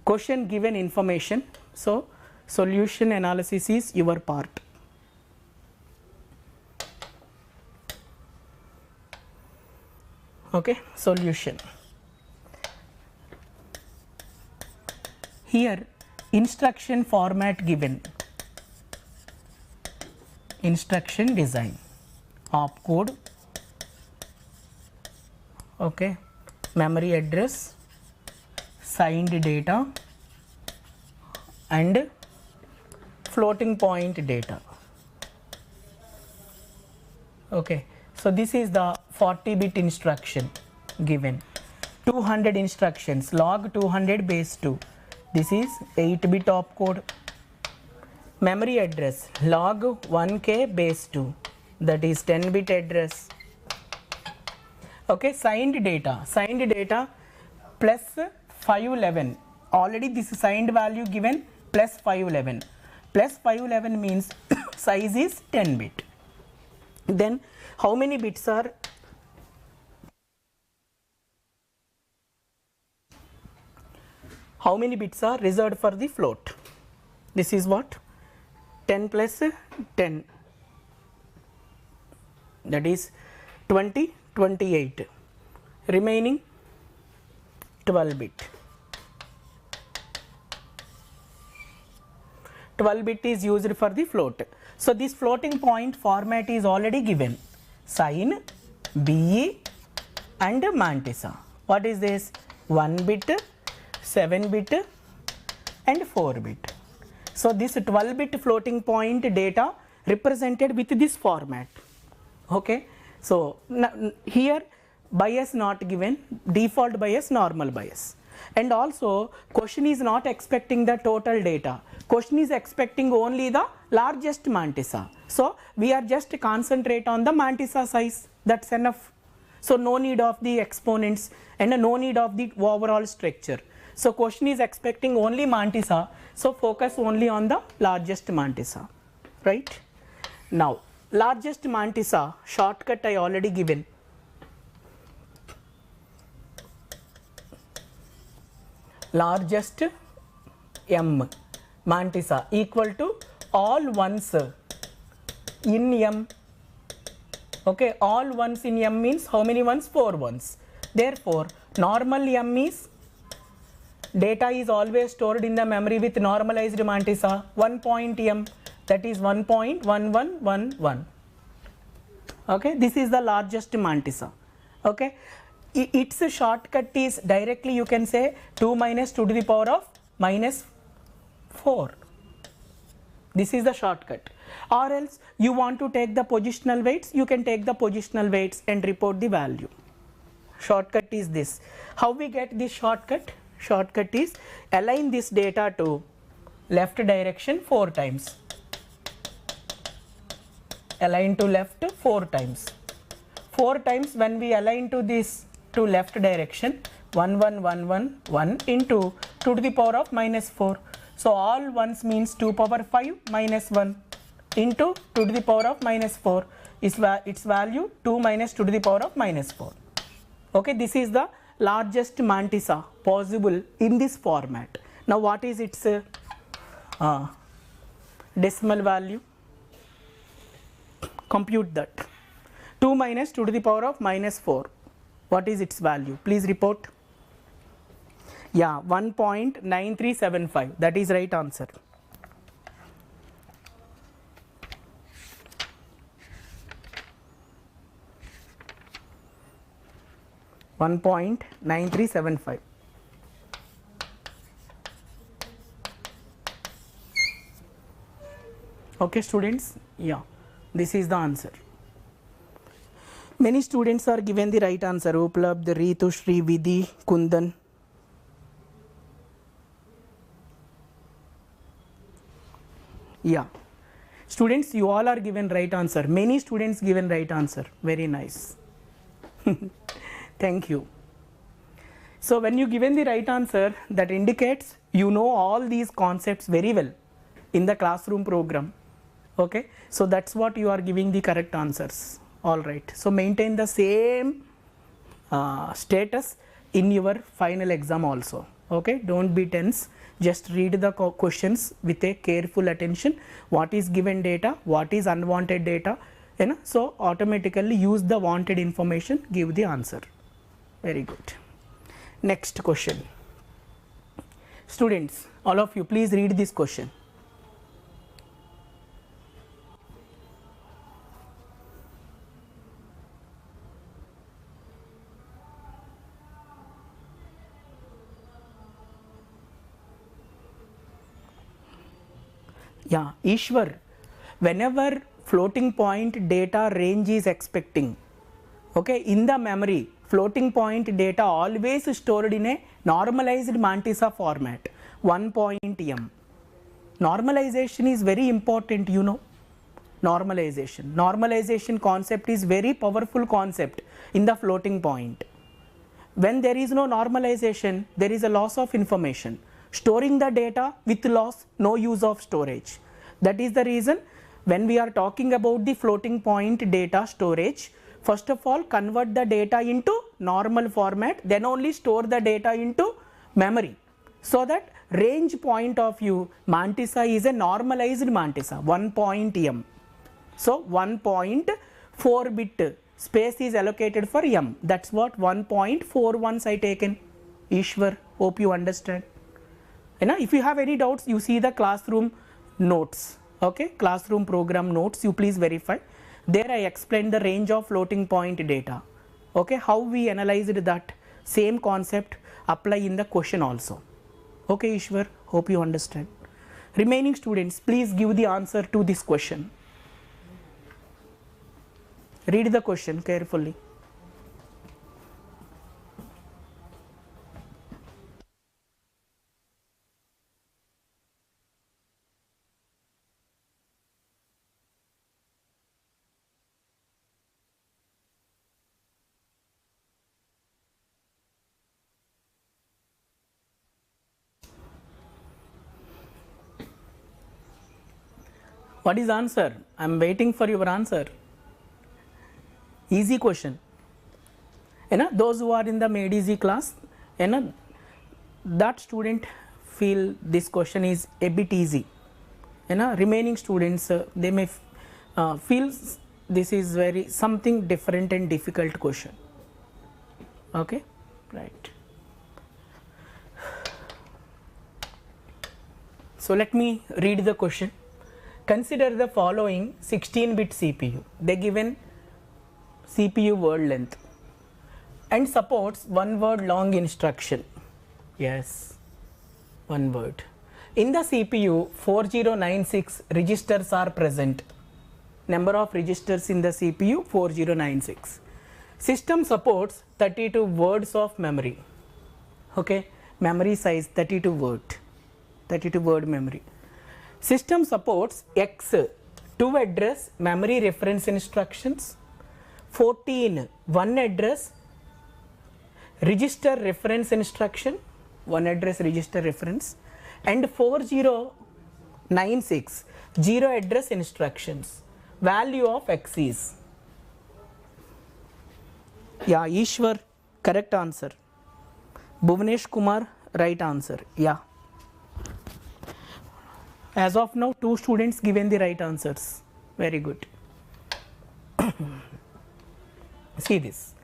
question given information, so solution analysis is your part. Okay, solution. Here instruction format given, instruction design, opcode, okay, memory address, signed data and floating point data. Okay, so this is the 40-bit instruction given, 200 instructions, log 200 base 2, this is 8-bit opcode. Memory address, log 1k base 2, that is 10-bit address. Okay, signed data plus 511, already this signed value given plus 511, plus 511 means size is 10-bit. Then how many bits are reserved for the float? This is what? 10 plus 10, that is 20, 28, remaining 12 bit. 12 bit is used for the float. So this floating point format is already given, sign, BE and mantissa. What is this? 1 bit, 7 bit and 4 bit. So this 12-bit floating point data represented with this format. Okay, so here bias not given, default bias, normal bias, and also question is not expecting the total data, question is expecting only the largest mantissa. So we are just concentrate on the mantissa size, that's enough. So no need of the exponents and no need of the overall structure. So question is expecting only mantissa, so focus only on the largest mantissa, right? Now largest mantissa shortcut I already given. Largest M mantissa equal to all ones in M. Okay, all ones in M means how many ones? 4 ones. Therefore normal M is, data is always stored in the memory with normalized mantissa, 1 point M, that is 1.1111. Okay, this is the largest mantissa. Okay, its shortcut is directly you can say 2 minus 2 to the power of minus 4. This is the shortcut. Or else you want to take the positional weights, you can take the positional weights and report the value. Shortcut is this. How we get this shortcut? Shortcut is align this data to left direction 4 times. Align to left 4 times. 4 times when we align to this to left direction, 11111 into 2 to the power of minus 4. So all ones means 2 power 5 minus 1 into 2 to the power of minus 4 is its value 2 minus 2 to the power of minus 4. Okay, this is the largest mantissa possible in this format. Now what is its decimal value? Compute that. 2 minus 2 to the power of minus 4. What is its value? Please report. Yeah, 1.9375. That is right answer. $1.9375. Okay, students. Yeah, this is the answer. Many students are given the right answer. Uplabh, Ritu, Shri, Vidhi, Kundan. Yeah, students, you all are given right answer. Many students given right answer. Very nice. Thank you. So when you given the right answer, that indicates you know all these concepts very well in the classroom program. Okay, so that's what you are giving the correct answers. All right, so maintain the same status in your final exam also. Okay, don't be tense, just read the questions with a careful attention, what is given data, what is unwanted data, you know, so automatically use the wanted information, give the answer. Very good. Next question. Students, all of you, please read this question. Yeah, Ishwar, whenever floating point data range is expecting, okay, in the memory, floating point data always stored in a normalized mantissa format, 1.m. Normalization is very important, you know. Normalization concept is very powerful concept in the floating point. When there is no normalization, there is a loss of information. Storing the data with loss, no use of storage. That is the reason when we are talking about the floating point data storage, first of all convert the data into normal format, then only store the data into memory, so that range point of view mantissa is a normalized mantissa, 1.m. So 1.4 bit space is allocated for m, that's what 1.41 I taken. Ishwar, hope you understand. You know, if you have any doubts, you see the classroom notes, okay, classroom program notes, you please verify. There I explained the range of floating point data, okay, how we analyzed that same concept apply in the question also. Okay, Ishwar, hope you understand. Remaining students, please give the answer to this question. Read the question carefully. What is answer? I am waiting for your answer. Easy question. You know, those who are in the made easy class, you know, that student feel this question is a bit easy. You know, remaining students they may feel this is very something different and difficult question. Okay, right. So let me read the question. Consider the following 16-bit CPU. They given CPU word length and supports one word long instruction. Yes, one word. In the CPU, 4096 registers are present. Number of registers in the CPU, 4096. System supports 32 words of memory. Okay, memory size 32 word memory. System supports X 2 address memory reference instructions, 14 one address register reference instruction, one address register reference, and 4096 0 address instructions. Value of X is, yeah, Ishwar, correct answer. Bhuvnesh Kumar, right answer. Yeah, as of now 2 students given the right answers. Very good. See this.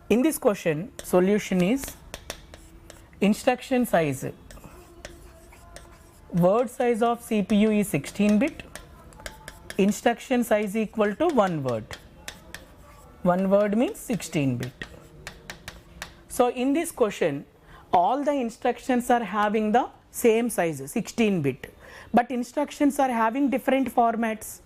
In this question, solution is instruction size. Word size of CPU is 16-bit. Instruction size equal to one word. One word means 16-bit. So in this question, all the instructions are having the same size, 16-bit. But instructions are having different formats.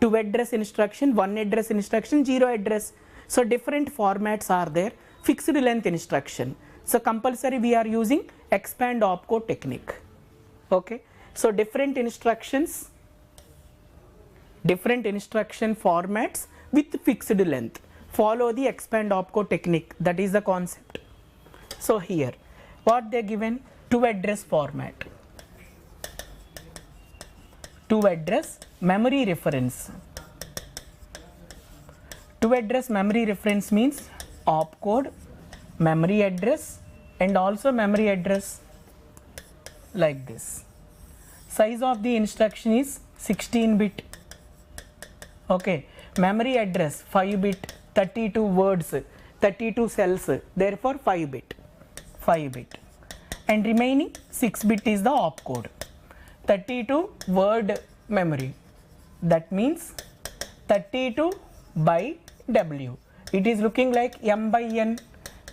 2 address instruction, 1 address instruction, 0 address. So different formats are there. Fixed length instruction. So compulsory we are using expand opcode technique. Okay. So different instructions, different instruction formats with fixed length. Follow the expand opcode technique. That is the concept. So here, what they given? 2 address format. 2 address memory reference. 2 address memory reference means opcode memory address and also memory address like this. Size of the instruction is 16 bit. Okay, memory address 5 bit, 32 words, 32 cells, therefore 5 bit, and remaining 6 bit is the opcode. 32 word memory, that means 32 by W. It is looking like M by N.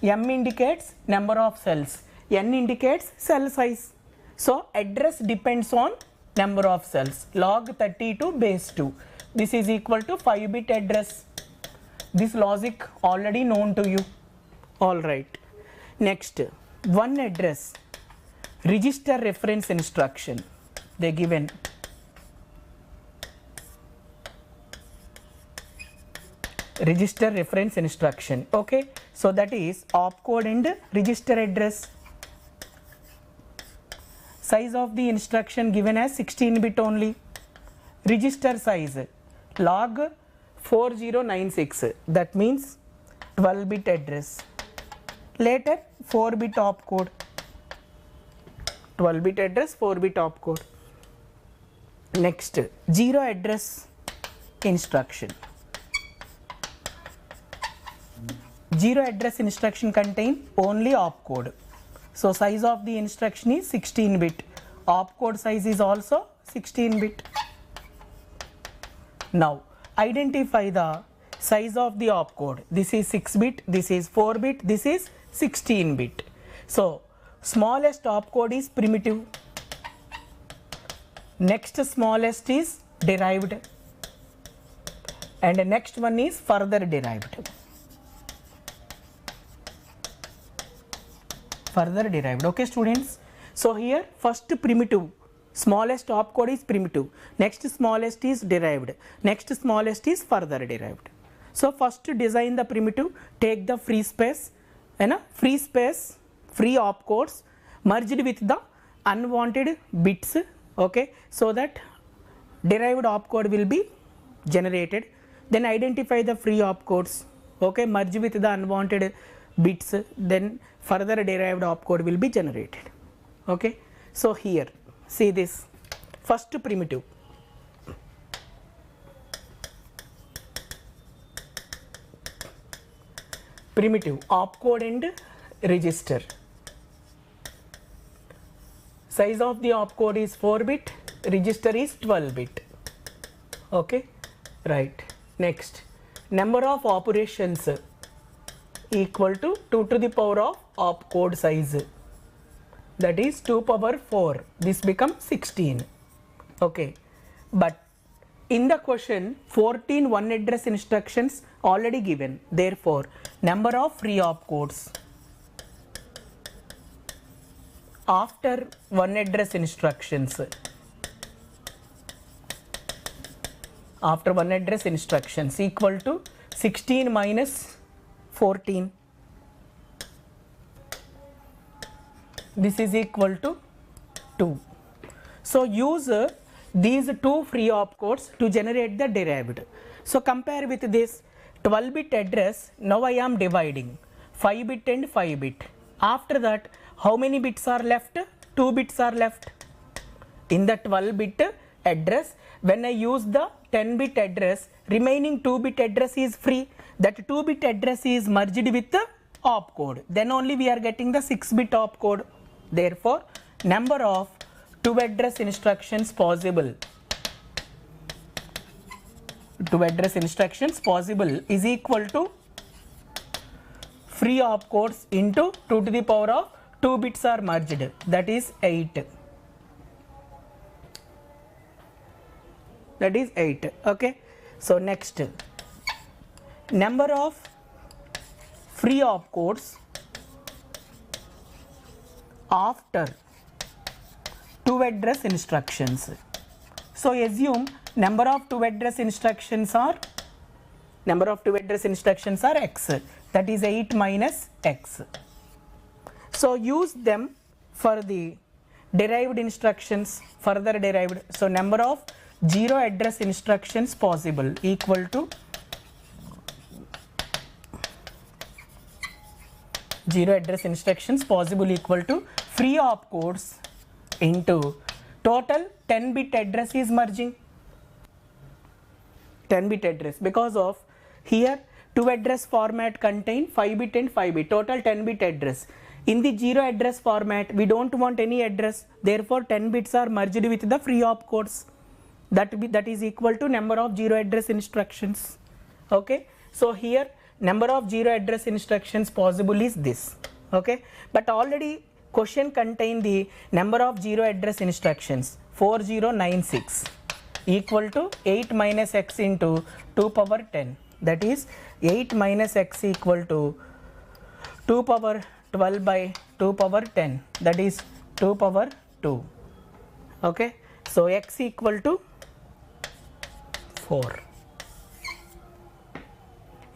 M indicates number of cells, N indicates cell size. So address depends on number of cells. Log 32 base 2. This is equal to 5 bit address. This logic already known to you. Alright. Next, one address, register reference instruction. They given register reference instruction. Okay, so that is opcode and register address. Size of the instruction given as 16 bit only. Register size log 4096, that means 12 bit address. Later 4 bit opcode, 12 bit address, 4 bit opcode. Next, zero address instruction. Zero address instruction contain only opcode. So size of the instruction is 16 bit. Opcode size is also 16 bit. Now identify the size of the opcode. This is 6 bit, this is 4 bit, this is 16 bit. So smallest opcode is primitive. Next smallest is derived, and the next one is further derived. Okay students, so here first primitive, smallest opcode is primitive, next smallest is derived, next smallest is further derived. So first design the primitive, take the free space, free opcodes merged with the unwanted bits. Okay, so that derived opcode will be generated. Then identify the free opcodes. Okay, merge with the unwanted bits, then further derived opcode will be generated. Okay, so here see this first primitive. Opcode and register. Size of the opcode is 4 bit, register is 12 bit. Okay, right. Next, number of operations equal to 2 to the power of opcode size, that is 2 power 4. This becomes 16. Okay, but in the question 14 one address instructions already given, therefore number of free opcodes after one address instructions, equal to 16 minus 14. This is equal to 2. So use these two free opcodes to generate the derived. So compare with this 12 bit address. Now I am dividing 5 bit and 5 bit. After that, how many bits are left? 2 bits are left. In the 12 bit address, when I use the 10 bit address, remaining 2 bit address is free. That 2 bit address is merged with the opcode. Then only we are getting the 6 bit opcode. Therefore, number of 2 address instructions possible. 2 address instructions possible is equal to free opcodes into 2 to the power of 2 bits are merged, that is 8. That is 8. Okay. So next, number of free opcodes after 2 address instructions. So assume number of 2 address instructions are x, that is 8 minus x. So use them for the derived instructions, further derived. So number of 0 address instructions possible equal to 0 address instructions possible equal to free opcodes into total 10 bit address is merging. 10 bit address, because of here 2 address format contain 5 bit and 5 bit, total 10 bit address. In the 0 address format we don't want any address, therefore 10 bits are merged with the free opcodes. That is equal to number of 0 address instructions. Okay, so here number of 0 address instructions possible is this. Okay, but already question contain the number of 0 address instructions 4096 equal to 8 minus x into 2 power 10, that is 8 minus x equal to 2 power 12 by 2 power 10, that is 2 power 2. Okay, so x equal to 4.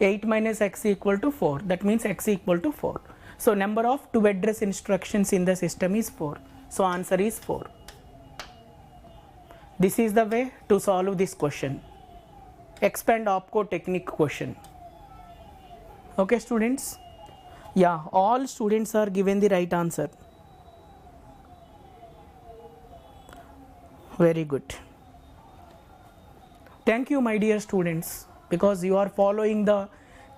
8 minus x equal to 4, that means x equal to 4. So number of 2 address instructions in the system is 4. So answer is 4. This is the way to solve this question. Expand opcode technique question. Okay students? Yeah, all students are given the right answer. Very good. Thank you my dear students, because you are following the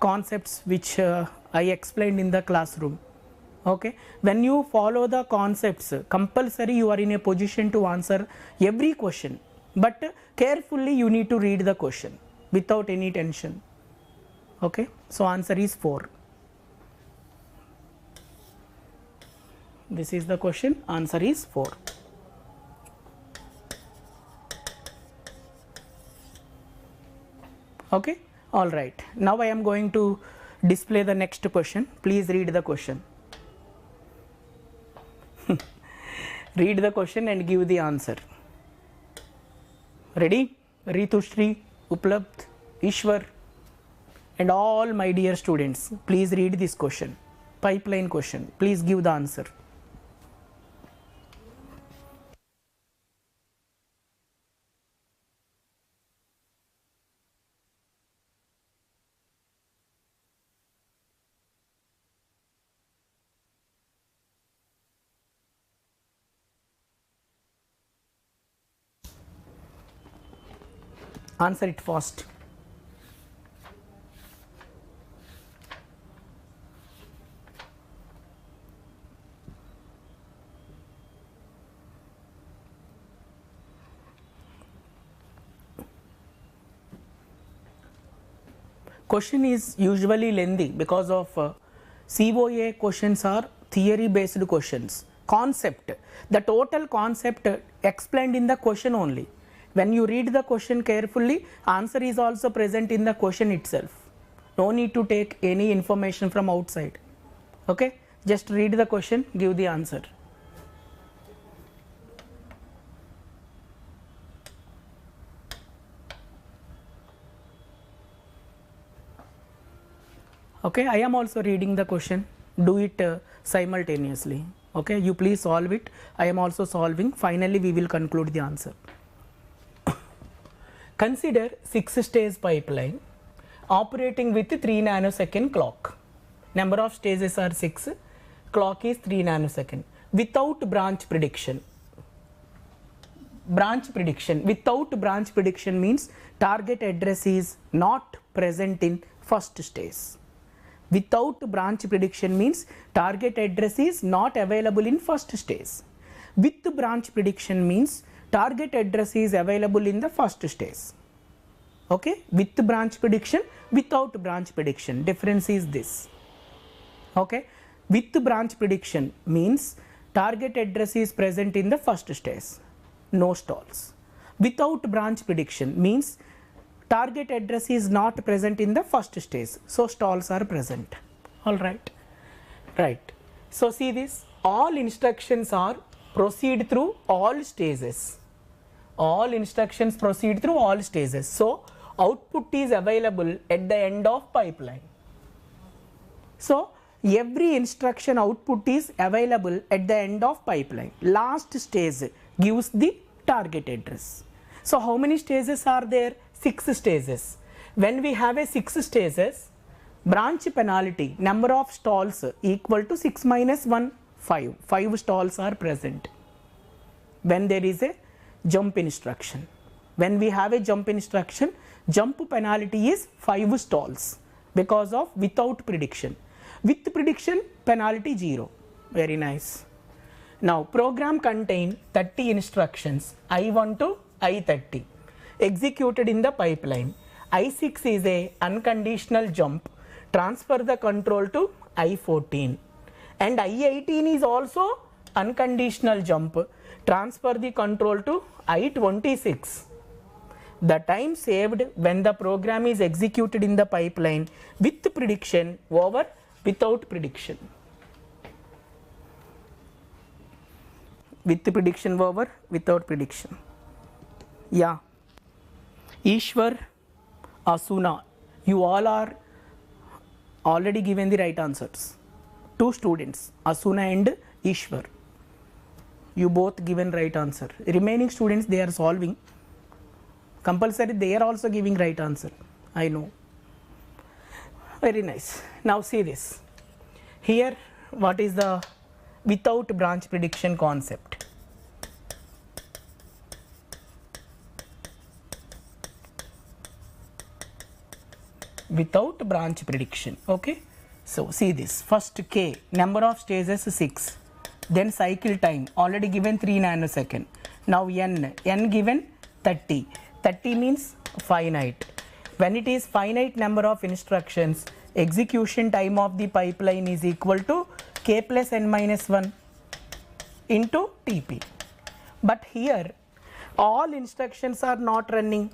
concepts which I explained in the classroom. Okay, when you follow the concepts, compulsory you are in a position to answer every question, but carefully you need to read the question without any tension. Okay, so answer is 4. This is the question, answer is 4. Okay, all right. Now I am going to display the next question. Please read the question. Read the question and give the answer. Ready? Ritushri, Uplabdh, Ishwar, and all my dear students, please read this question. Pipeline question. Please give the answer. Answer it fast. Question is usually lengthy because of COA questions are theory based questions. Concept, the total concept explained in the question only. When you read the question carefully, answer is also present in the question itself. No need to take any information from outside. Okay, just read the question, give the answer. Okay, I am also reading the question. Do it simultaneously. Okay, you please solve it. I am also solving. Finally, we will conclude the answer. Consider 6-stage pipeline operating with 3 nanosecond clock. Number of stages are 6, clock is 3 nanosecond. Without branch prediction. Branch prediction. Without branch prediction means target address is not present in first stage. Without branch prediction means target address is not available in first stage. With branch prediction means target address is available in the first stage. Okay, with branch prediction, without branch prediction, difference is this. Okay, with branch prediction means target address is present in the first stage, no stalls. Without branch prediction means target address is not present in the first stage, so stalls are present. All right, right. So see this, all instructions are proceed through all stages. All instructions proceed through all stages. So output is available at the end of pipeline. So every instruction output is available at the end of pipeline. Last stage gives the target address. So how many stages are there? 6 stages. When we have a 6 stages, Branch penalty, number of stalls equal to 6 minus 1, 5. 5 stalls are present when there is a jump instruction. When we have a jump instruction, jump penalty is 5 stalls because of without prediction. With prediction, penalty 0. Very nice. Now program contain 30 instructions, I1 to I30 executed in the pipeline. I6 is a unconditional jump, transfer the control to I14, and I18 is also unconditional jump, transfer the control to I26. The time saved when the program is executed in the pipeline with prediction over without prediction. With prediction over without prediction. Yeah. Ishwar, Asuna, you all are already given the right answers. 2 students, Asuna and Ishwar. You both given right answer. Remaining students, they are solving. Compulsory, they are also giving right answer. I know. Very nice. Now see this. Here, what is the without branch prediction concept? Without branch prediction. Okay. So see this. First K, number of stages 6. Then cycle time already given 3 nanosecond. Now N given 30. 30 means finite. When it is finite number of instructions, execution time of the pipeline is equal to K plus N minus 1 into TP. But here all instructions are not running.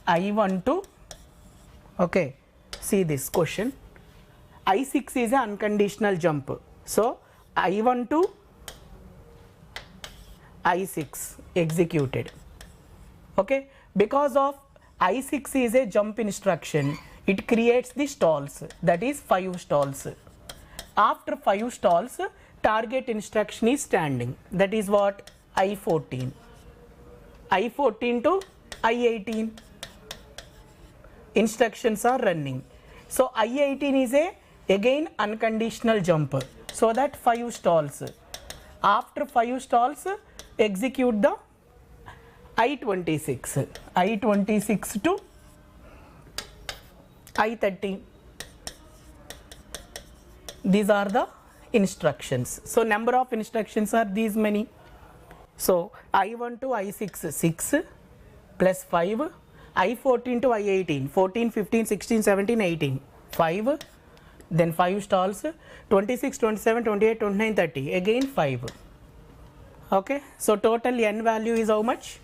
I1 to, okay, see this question. I6 is an unconditional jump. So I1 to I6 executed. Okay, because of I6 is a jump instruction, it creates the stalls, that is 5 stalls. After 5 stalls, target instruction is standing, that is what? I14. I14 to I18 instructions are running. So I18 is a again unconditional jump, so that 5 stalls. After 5 stalls, execute the I26. I26 to I30. These are the instructions. So number of instructions are these many. So I1 to I6 6 plus 5, I14 to I18 14, 15, 16, 17, 18 5, then 5 stalls 26, 27, 28, 29, 30 again 5. Okay, so total N value is how much?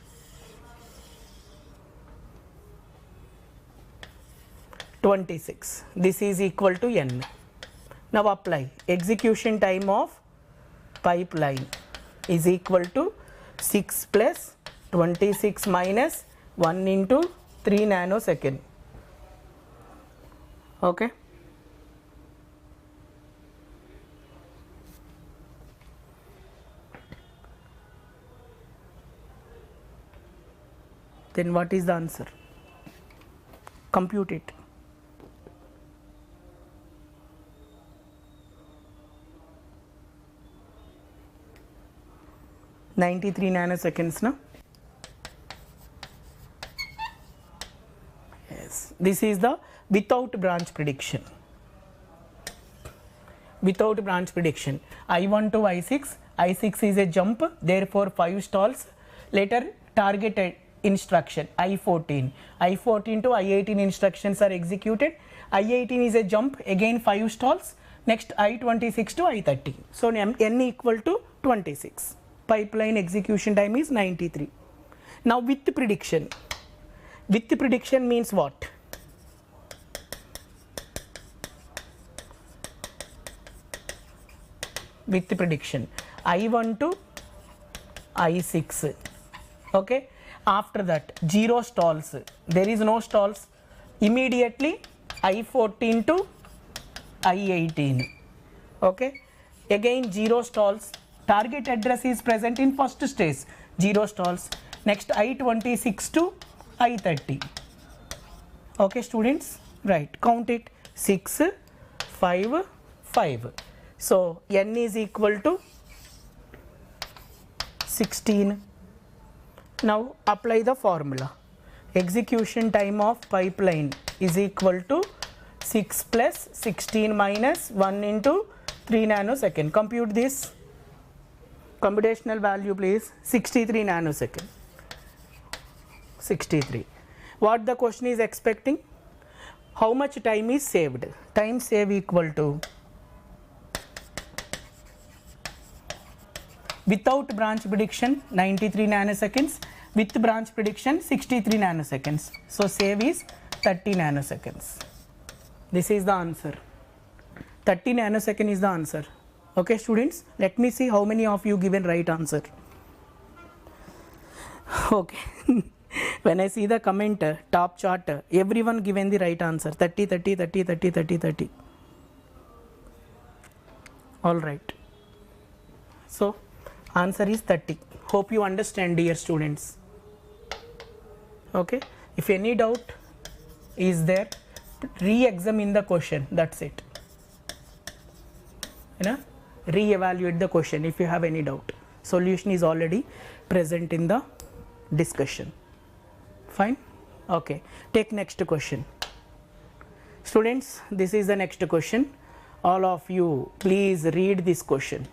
26. This is equal to N. Now apply. Execution time of pipeline is equal to 6 plus 26 minus 1 into 3 nanosecond. Okay. Then what is the answer? Compute it. (93 nanoseconds) na? Yes. This is the without branch prediction. Without branch prediction. I1 to I6. I6 is a jump. Therefore 5 stalls. Later targeted instruction I14. I14 to I18 instructions are executed. I18 is a jump. Again 5 stalls. Next I26 to I30. So N equal to 26. Pipeline execution time is 93. Now with prediction. With prediction means what? With prediction. I1 to I6. Okay. After that 0 stalls. There is no stalls. Immediately I14 to I18. Okay. Again 0 stalls. Target address is present in first stage, 0 stalls. Next I26 to I30. Okay students, right, count it. 6, 5, 5. So n is equal to 16. Now apply the formula. Execution time of pipeline is equal to 6 plus 16 minus 1 into 3 nanosecond. Compute this. Computational value please. 63 nanosecond. 63. What the question is expecting? How much time is saved? Time save equal to, without branch prediction 93 nanoseconds, with branch prediction 63 nanoseconds. So save is 30 nanoseconds. This is the answer. 30 nanosecond is the answer. Okay students, let me see how many of you given right answer. Okay. When I see the comment, top chart, everyone given the right answer. 30, 30, 30, 30, 30, 30. All right. So answer is 30. Hope you understand, dear students. Okay. If any doubt is there, re-examine the question. That's it. You know, re-evaluate the question if you have any doubt. Solution is already present in the discussion. Fine. Okay. Take next question. Students, this is the next question. All of you, please read this question.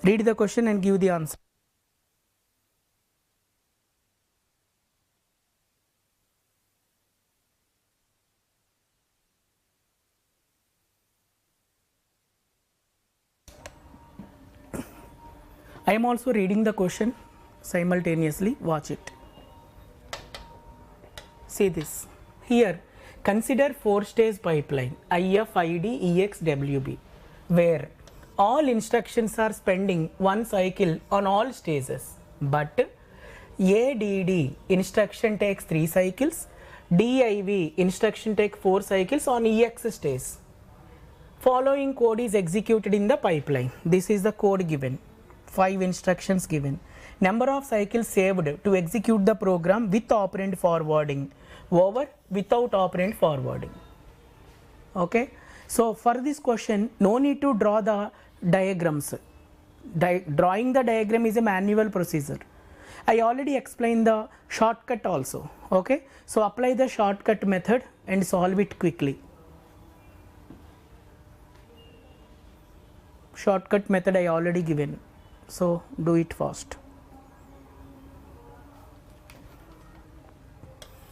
Read the question and give the answer. I am also reading the question simultaneously. Watch it. See this. Here, consider 4-stage pipeline IFID EX WB, where all instructions are spending one cycle on all stages, but ADD instruction takes 3 cycles, DIV instruction takes 4 cycles on EX stage. Following code is executed in the pipeline. This is the code given. 5 instructions given. Number of cycles saved to execute the program with operand forwarding over without operand forwarding. Okay. So for this question, no need to draw the diagrams. Drawing the diagram is a manual procedure. I already explained the shortcut also. Okay. So apply the shortcut method and solve it quickly. Shortcut method I already given. So do it fast.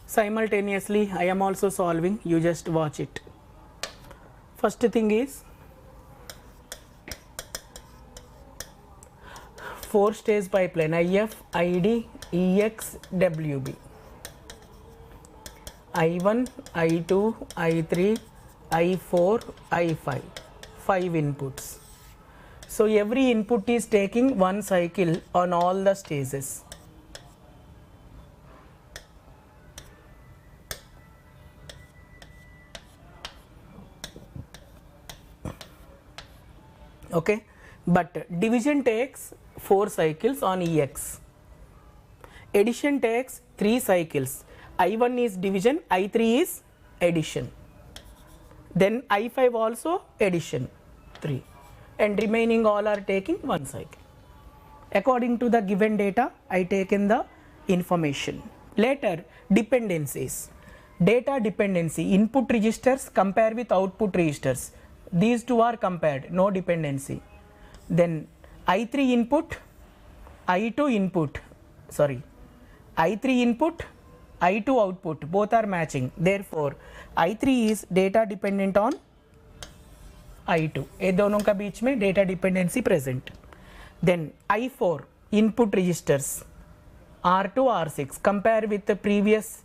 Simultaneously I am also solving, you just watch it. First thing is 4-stage pipeline IFID EX WB. I1, I2, I3, I4, I5. 5 inputs. So every input is taking one cycle on all the stages. Okay, but division takes 4 cycles on EX. Addition takes 3 cycles. I1 is division, I3 is addition. Then I5 also addition 3. And remaining all are taking 1 cycle. According to the given data, I taken the information. Later, dependencies. Data dependency, input registers compare with output registers. These two are compared, no dependency. Then I3 input, I2 input, sorry, I3 input, I2 output, both are matching. Therefore, I3 is data dependent on I2. ये दोनों का बीच में data dependency present. Then I4 input registers R2 R6 compare with the previous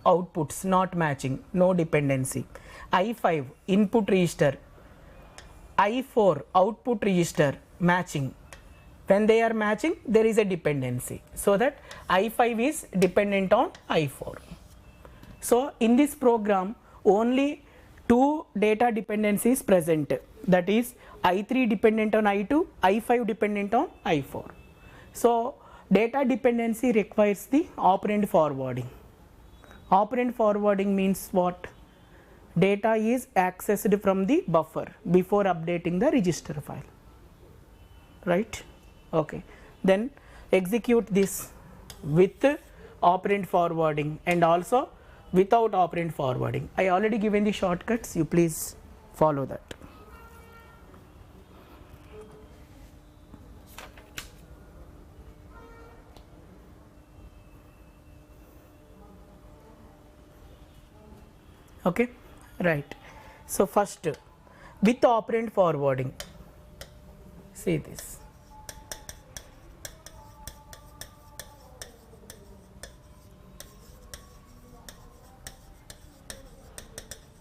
outputs not matching, no dependency. I5 input register, I4 output register matching. When they are matching, there is a dependency, so that I5 is dependent on I4. So in this program only two data dependencies present, that is I3 dependent on I2, I5 dependent on I4. So data dependency requires the operand forwarding. Operand forwarding means what? Data is accessed from the buffer before updating the register file, right? Okay, then execute this with operand forwarding and also without operand forwarding. I already given the shortcuts, you please follow that. Okay, right. So first with operand forwarding, see this.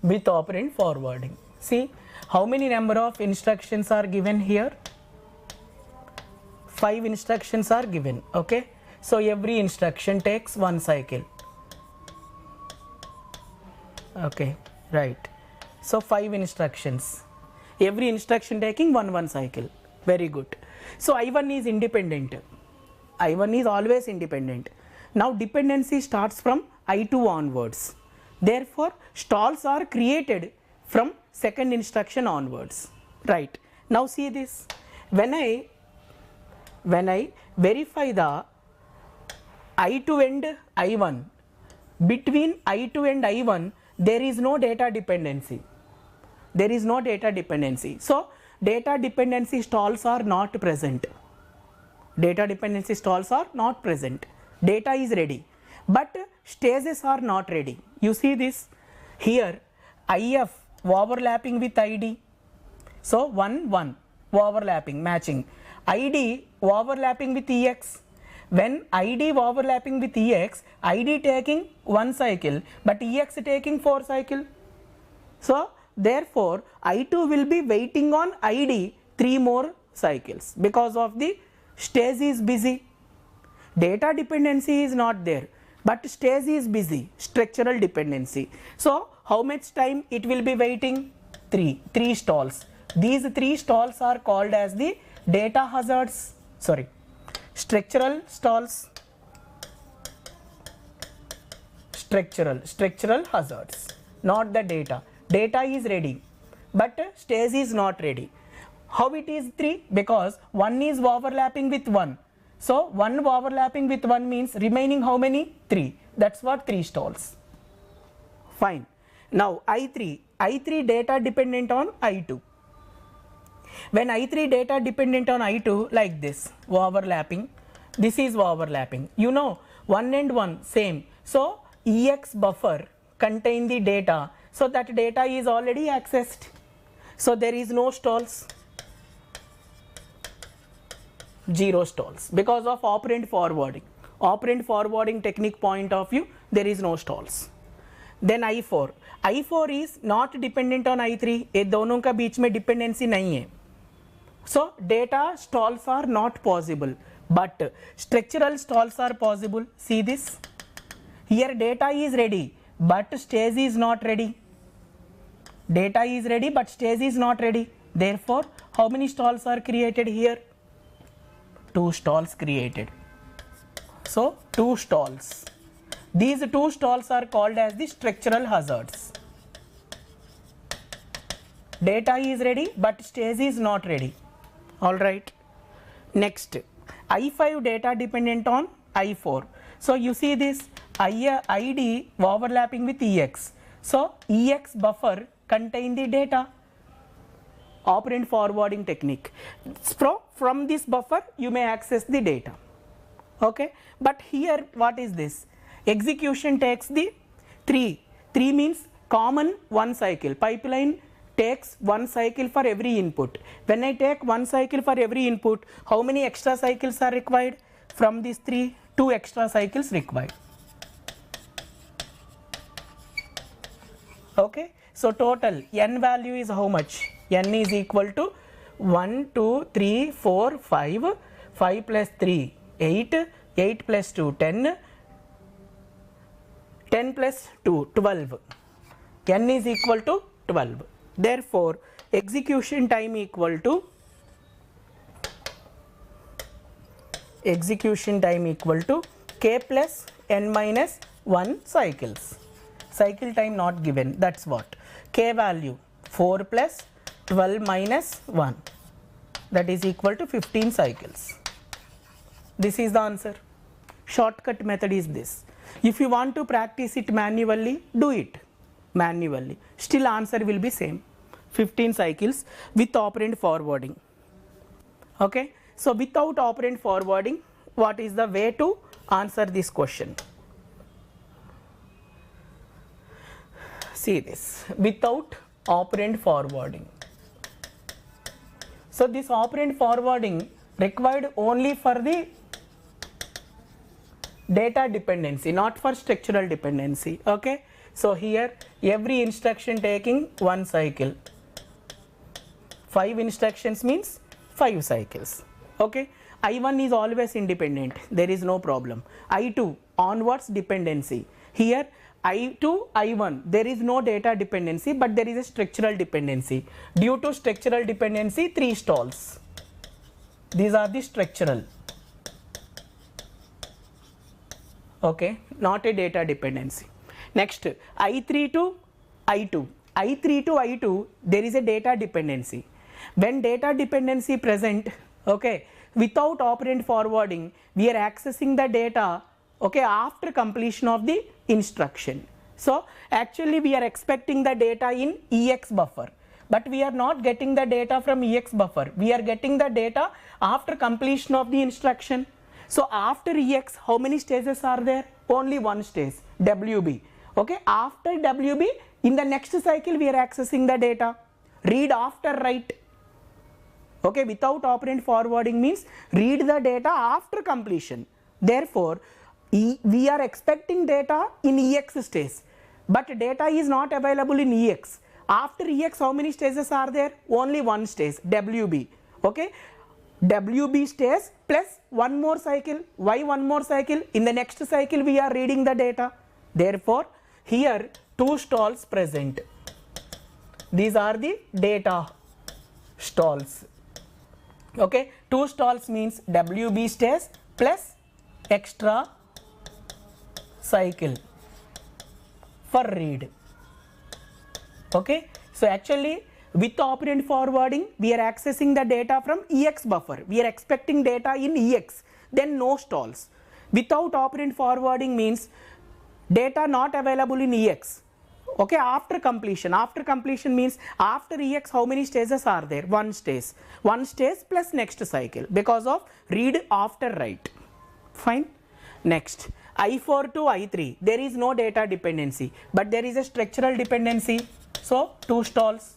With operand forwarding, see how many number of instructions are given here? 5 instructions are given. Okay, so every instruction takes 1 cycle. Okay, right. So 5 instructions, every instruction taking 1 cycle. Very good. So I1 is independent. I1 is always independent. Now dependency starts from I2 onwards. Therefore stalls are created from second instruction onwards. Right. Now see this. When I verify the I2 and I1, between I2 and I1 there is no data dependency. There is no data dependency. So data dependency stalls are not present. Data dependency stalls are not present. Data is ready, but stages are not ready. You see this here, IF overlapping with ID. So 1 1 overlapping, matching. ID overlapping with EX. When ID overlapping with EX, ID taking 1 cycle, but EX taking 4 cycle. So therefore I2 will be waiting on ID 3 more cycles because of the stage is busy. Data dependency is not there, but stage is busy, structural dependency. So how much time it will be waiting? 3 stalls. These 3 stalls are called as the data hazards, sorry, structural stalls. Structural hazards, not the data. Data is ready, but stage is not ready. How it is 3? Because 1 is overlapping with 1. So 1 overlapping with 1 means remaining how many? 3. That's what 3 stalls. Fine. Now I3 data dependent on I2. When I3 data dependent on I2, like this, overlapping, this is overlapping. You know 1 and 1 same. So EX buffer contain the data, so that data is already accessed. So there is no stalls. 0 stalls because of operand forwarding. Operand forwarding technique point of view, there is no stalls. Then I4 is not dependent on I3. ये दोनों का बीच में dependency नहीं है. So data stalls are not possible, but structural stalls are possible. See this. Here data is ready, but stage is not ready. Data is ready, but stage is not ready. Therefore, how many stalls are created here? 2 stalls created. So 2 stalls. These 2 stalls are called as the structural hazards. Data is ready, but stage is not ready. All right. Next, I5 data dependent on I4. So you see this ID overlapping with EX. So EX buffer contain the data. Operand forwarding technique. So from this buffer you may access the data. Okay. But here what is this? Execution takes the 3. 3 means common 1 cycle. Pipeline takes 1 cycle for every input. When I take 1 cycle for every input, how many extra cycles are required? From these 3, 2 extra cycles required. Okay. So total n value is how much? N is equal to 1, 2, 3, 4, 5, 5 plus 3, 8, 8 plus 2, 10, 10 plus 2, 12. N is equal to 12. Therefore, execution time equal to k plus n minus 1 cycles. Cycle time not given, that's what. K value 4 plus 12 minus 1, that is equal to 15 cycles. This is the answer. Shortcut method is this. If you want to practice it manually, do it manually. Still answer will be same. 15 cycles with operand forwarding. Okay. So without operand forwarding, what is the way to answer this question? See this, without operand forwarding. So this operand forwarding required only for the data dependency, not for structural dependency. Okay. So here every instruction taking 1 cycle. 5 instructions means 5 cycles. Okay. I1 is always independent, there is no problem. I2 onwards dependency. Here I2, I1 there is no data dependency, but there is a structural dependency. Due to structural dependency, 3 stalls. These are the structural. Okay, not a data dependency. Next, I3 to I2. I3 to I2 there is a data dependency. When data dependency present, okay, without operand forwarding, we are accessing the data, okay, after completion of the instruction. So actually we are expecting the data in EX buffer, but we are not getting the data from EX buffer. We are getting the data after completion of the instruction. So after EX, how many stages are there? Only one stage, WB. Okay, after WB, in the next cycle we are accessing the data. Read after write. Okay, without operand forwarding means read the data after completion. Therefore, we are expecting data in EX stage, but data is not available in EX. After EX, how many stages are there? Only one stage, WB. Okay, WB stage plus one more cycle. Why one more cycle? In the next cycle we are reading the data. Therefore, here 2 stalls present. These are the data stalls. Okay, 2 stalls means WB stage plus extra cycle for read. Okay, so actually with operand forwarding we are accessing the data from EX buffer. We are expecting data in EX, then no stalls. Without operand forwarding means data not available in EX. Okay, after completion means after EX how many stages are there? One stage plus next cycle because of read after write. Fine. Next, I4 to I3 there is no data dependency, but there is a structural dependency. So 2 stalls.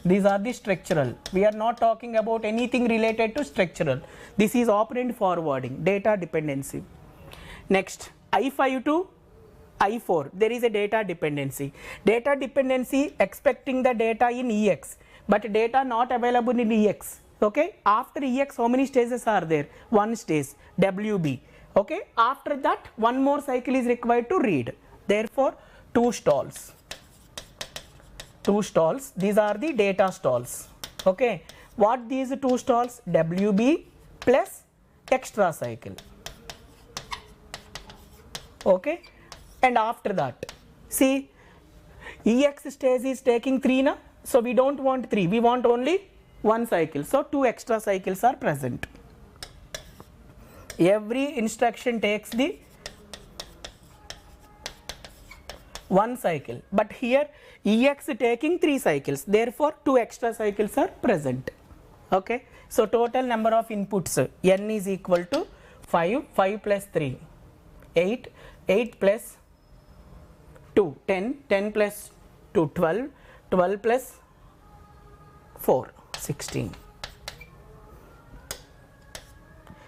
These are the structural. We are not talking about anything related to structural. This is operand forwarding, data dependency. Next, I5 to I4 there is a data dependency. Data dependency expecting the data in EX, but data not available in EX. Okay, after EX how many stages are there? One stage, WB. Okay, after that one more cycle is required to read. Therefore 2 stalls. 2 stalls, these are the data stalls. Okay, what these 2 stalls? WB plus extra cycle. Okay, and after that, see, EX stage is taking 3 na, so we don't want 3, we want only 1 cycle. So 2 extra cycles are present. Every instruction takes the 1 cycle, but here EX taking 3 cycles, therefore 2 extra cycles are present. Okay, so total number of inputs n is equal to 5, 5 plus 3, 8, 8 plus 2, 10, 10 plus 2, 12, 12 plus 4, 16.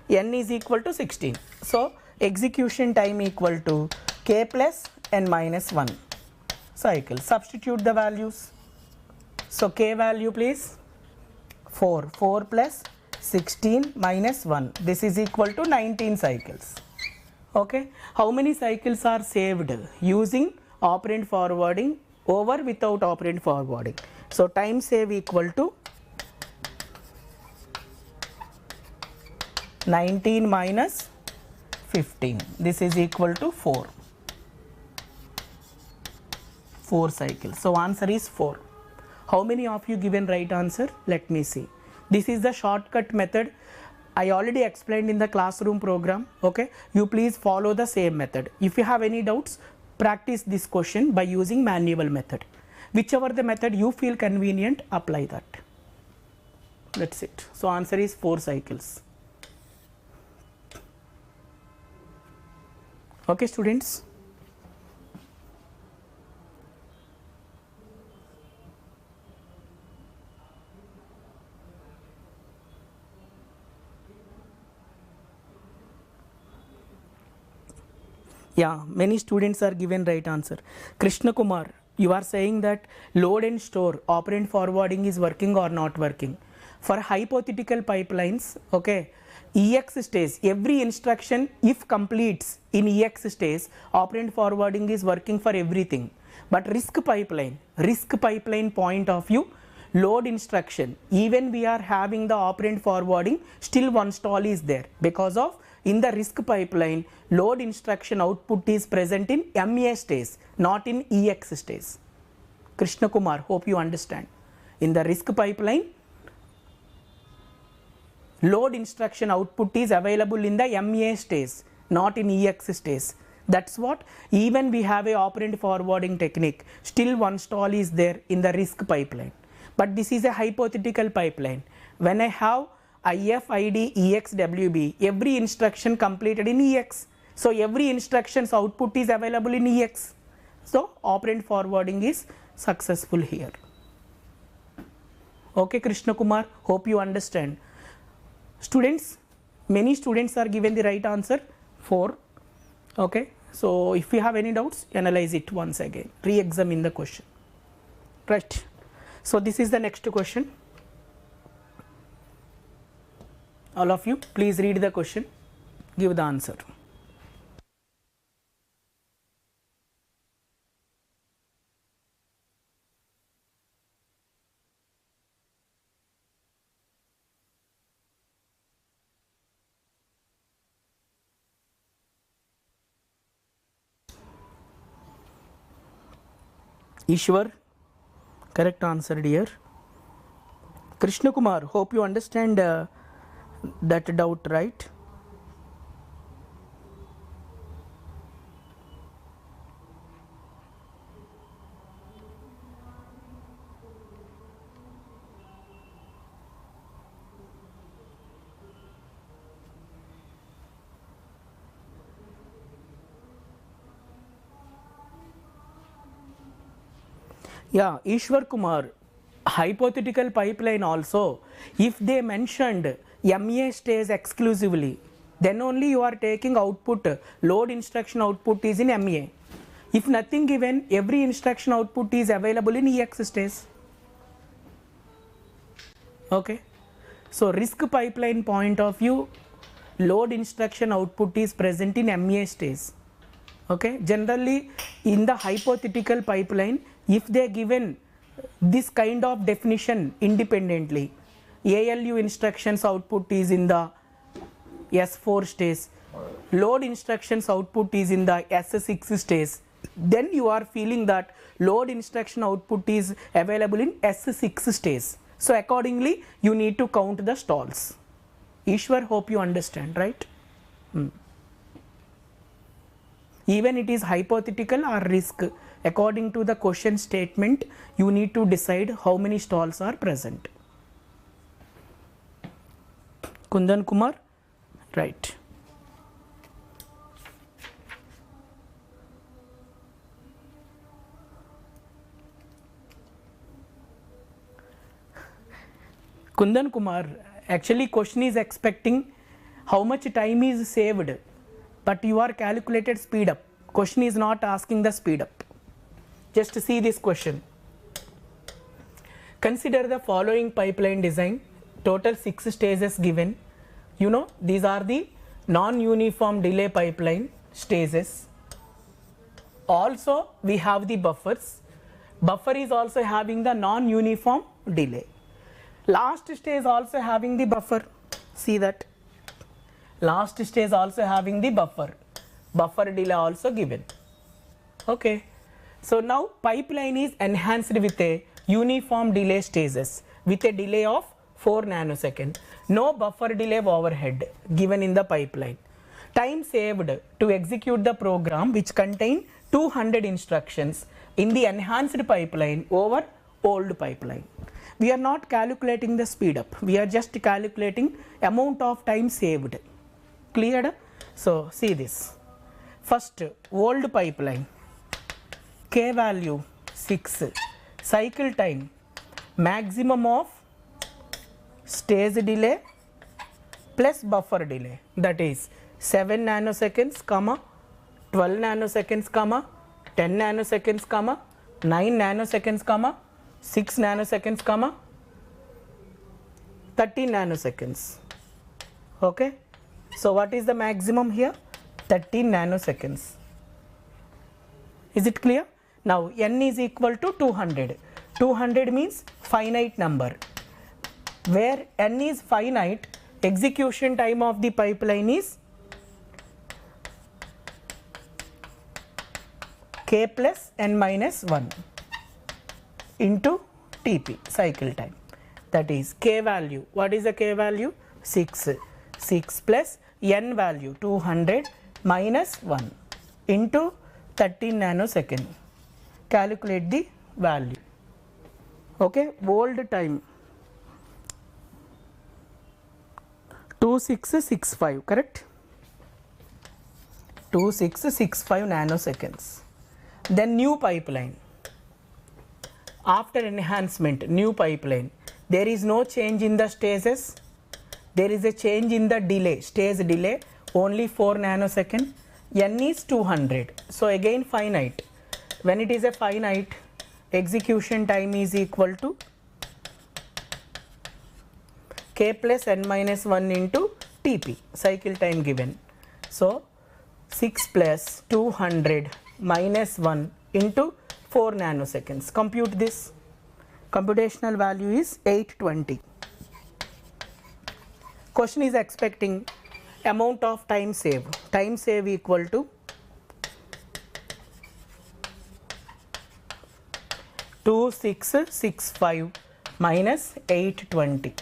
N is equal to 16. So execution time equal to k plus n minus 1 cycle. Substitute the values. So k value please 4, 4 plus 16 minus 1. This is equal to 19 cycles. Okay, how many cycles are saved using operand forwarding over without operand forwarding. So time save equal to 19 minus 15. This is equal to 4 cycles. So answer is 4. How many of you given right answer? Let me see. This is the shortcut method. I already explained in the classroom program. Okay, you please follow the same method. If you have any doubts, practice this question by using manual method. Whichever the method you feel convenient, apply that. That's it. So answer is 4 cycles. Okay, students. Yeah, many students are given right answer. Krishna Kumar, you are saying that load and store operand forwarding is working or not working. For hypothetical pipelines, okay, EX stage, every instruction if completes in EX stage, operand forwarding is working for everything. But risk pipeline point of view, load instruction, even we are having the operand forwarding, still one stall is there because of in the risk pipeline, load instruction output is present in MA stage, not in EX stage. Krishna Kumar, hope you understand. In the risk pipeline, load instruction output is available in the MA stage, not in EX stage. That's what, even we have a operand forwarding technique, still one stall is there in the risk pipeline. But this is a hypothetical pipeline. When I have IFID EXWB, every instruction completed in EX. So every instruction's output is available in EX. So operand forwarding is successful here. Okay, Krishna Kumar, hope you understand. Students, many students are given the right answer, 4. Okay, so if you have any doubts, analyze it once again, re-examine the question. Right. So this is the next question. All of you, please read the question, give the answer. Ishwar, correct answer dear. Krishna Kumar, hope you understand that doubt, right? Yeah, Ishwar Kumar, hypothetical pipeline also, if they mentioned MA stage exclusively, then only you are taking output, load instruction output is in MA. If nothing given, every instruction output is available in EX stage. Okay, so risk pipeline point of view, load instruction output is present in MA stage. Okay, generally in the hypothetical pipeline, if they given this kind of definition independently, ALU instructions output is in the S4 stage, load instructions output is in the S6 stage, then you are feeling that load instruction output is available in S6 stage. So accordingly, you need to count the stalls. Ishwar, hope you understand, right? Even it is hypothetical or risk, according to the question statement, you need to decide how many stalls are present. Kundan Kumar, right. Kundan Kumar, actually question is expecting how much time is saved, but you are calculated speed up. Question is not asking the speed up. Just see this question. Consider the following pipeline design, total 6 stages given. You know, these are the non-uniform delay pipeline stages. Also, we have the buffers. Buffer is also having the non-uniform delay. Last stage also having the buffer. See that. Last stage also having the buffer. Buffer delay also given. Okay. So now pipeline is enhanced with a uniform delay stages with a delay of 4 nanosecond. No buffer delay overhead given in the pipeline. Time saved to execute the program which contain 200 instructions in the enhanced pipeline over old pipeline. We are not calculating the speed up. We are just calculating amount of time saved. Cleared? So see this. First, old pipeline. K value 6. Cycle time. Maximum of stage delay plus buffer delay. That is 7 nanoseconds, 12 nanoseconds, 10 nanoseconds, 9 nanoseconds, 6 nanoseconds, 13 nanoseconds. Okay. So what is the maximum here? 13 nanoseconds. Is it clear? Now n is equal to 200. 200 means finite number. Where n is finite, execution time of the pipeline is k plus n minus 1 into Tp, cycle time. That is k value. What is the k value? 6. 6 plus n value 200 minus 1 into 13 nanosecond. Calculate the value. Okay, old time 2665, correct? 2665 nanoseconds. Then new pipeline. After enhancement, new pipeline. There is no change in the stages. There is a change in the delay, stage delay, only 4 nanosecond. N is 200. So again finite. When it is a finite, execution time is equal to k plus n minus 1 into Tp, cycle time given. So 6 plus 200 minus 1 into 4 nanoseconds. Compute this. Computational value is 820. Question is expecting amount of time save. Time save equal to 2665 minus 820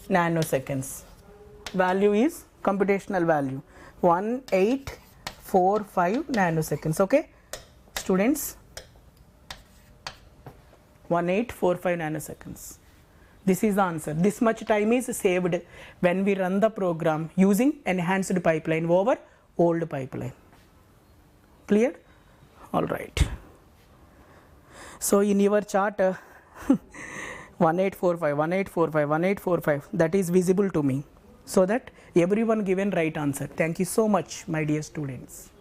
nanoseconds. Value is computational value 1845 nanoseconds. Okay, students, 1845 nanoseconds. This is the answer. This much time is saved when we run the program using enhanced pipeline over old pipeline. Clear? All right. So in your chart 1845, 1845, 1845, that is visible to me, so that everyone given right answer. Thank you so much, my dear students.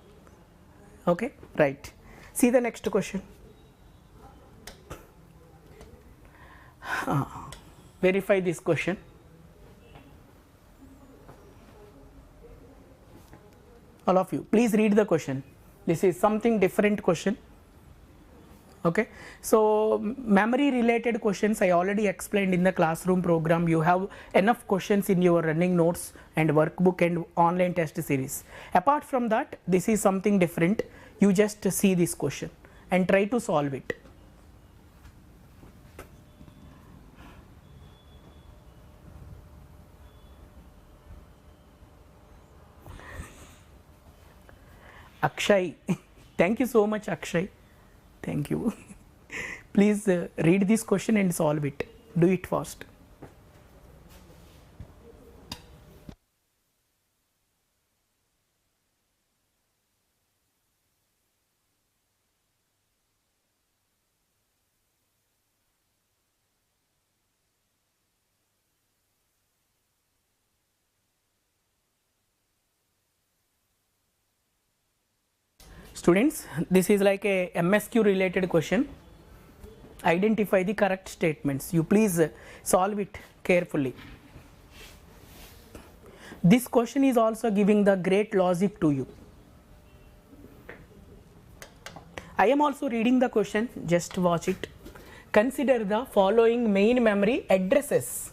Okay, right. See the next question. Verify this question. All of you, please read the question. This is something different question. Okay, so memory related questions I already explained in the classroom program. You have enough questions in your running notes and workbook and online test series. Apart from that, this is something different. You just see this question and try to solve it. Akshay, thank you so much, Akshay. Thank you. Please read this question and solve it. Do it fast. Students, this is like a MSQ related question. Identify the correct statements. You please solve it carefully. This question is also giving the great logic to you. I am also reading the question, just watch it. Consider the following main memory addresses.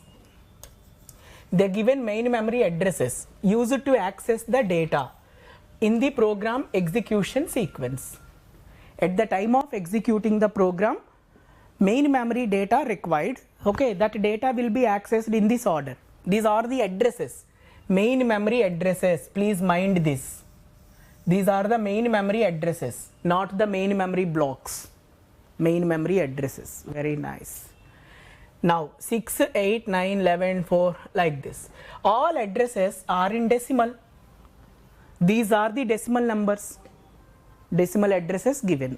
The given main memory addresses used to access the data in the program execution sequence. At the time of executing the program, main memory data required, okay, that data will be accessed in this order. These are the addresses, main memory addresses, please mind this. These are the main memory addresses, not the main memory blocks. Main memory addresses, very nice. Now 6, 8, 9, 11, 4, like this. All addresses are in decimal. These are the decimal numbers, decimal addresses given.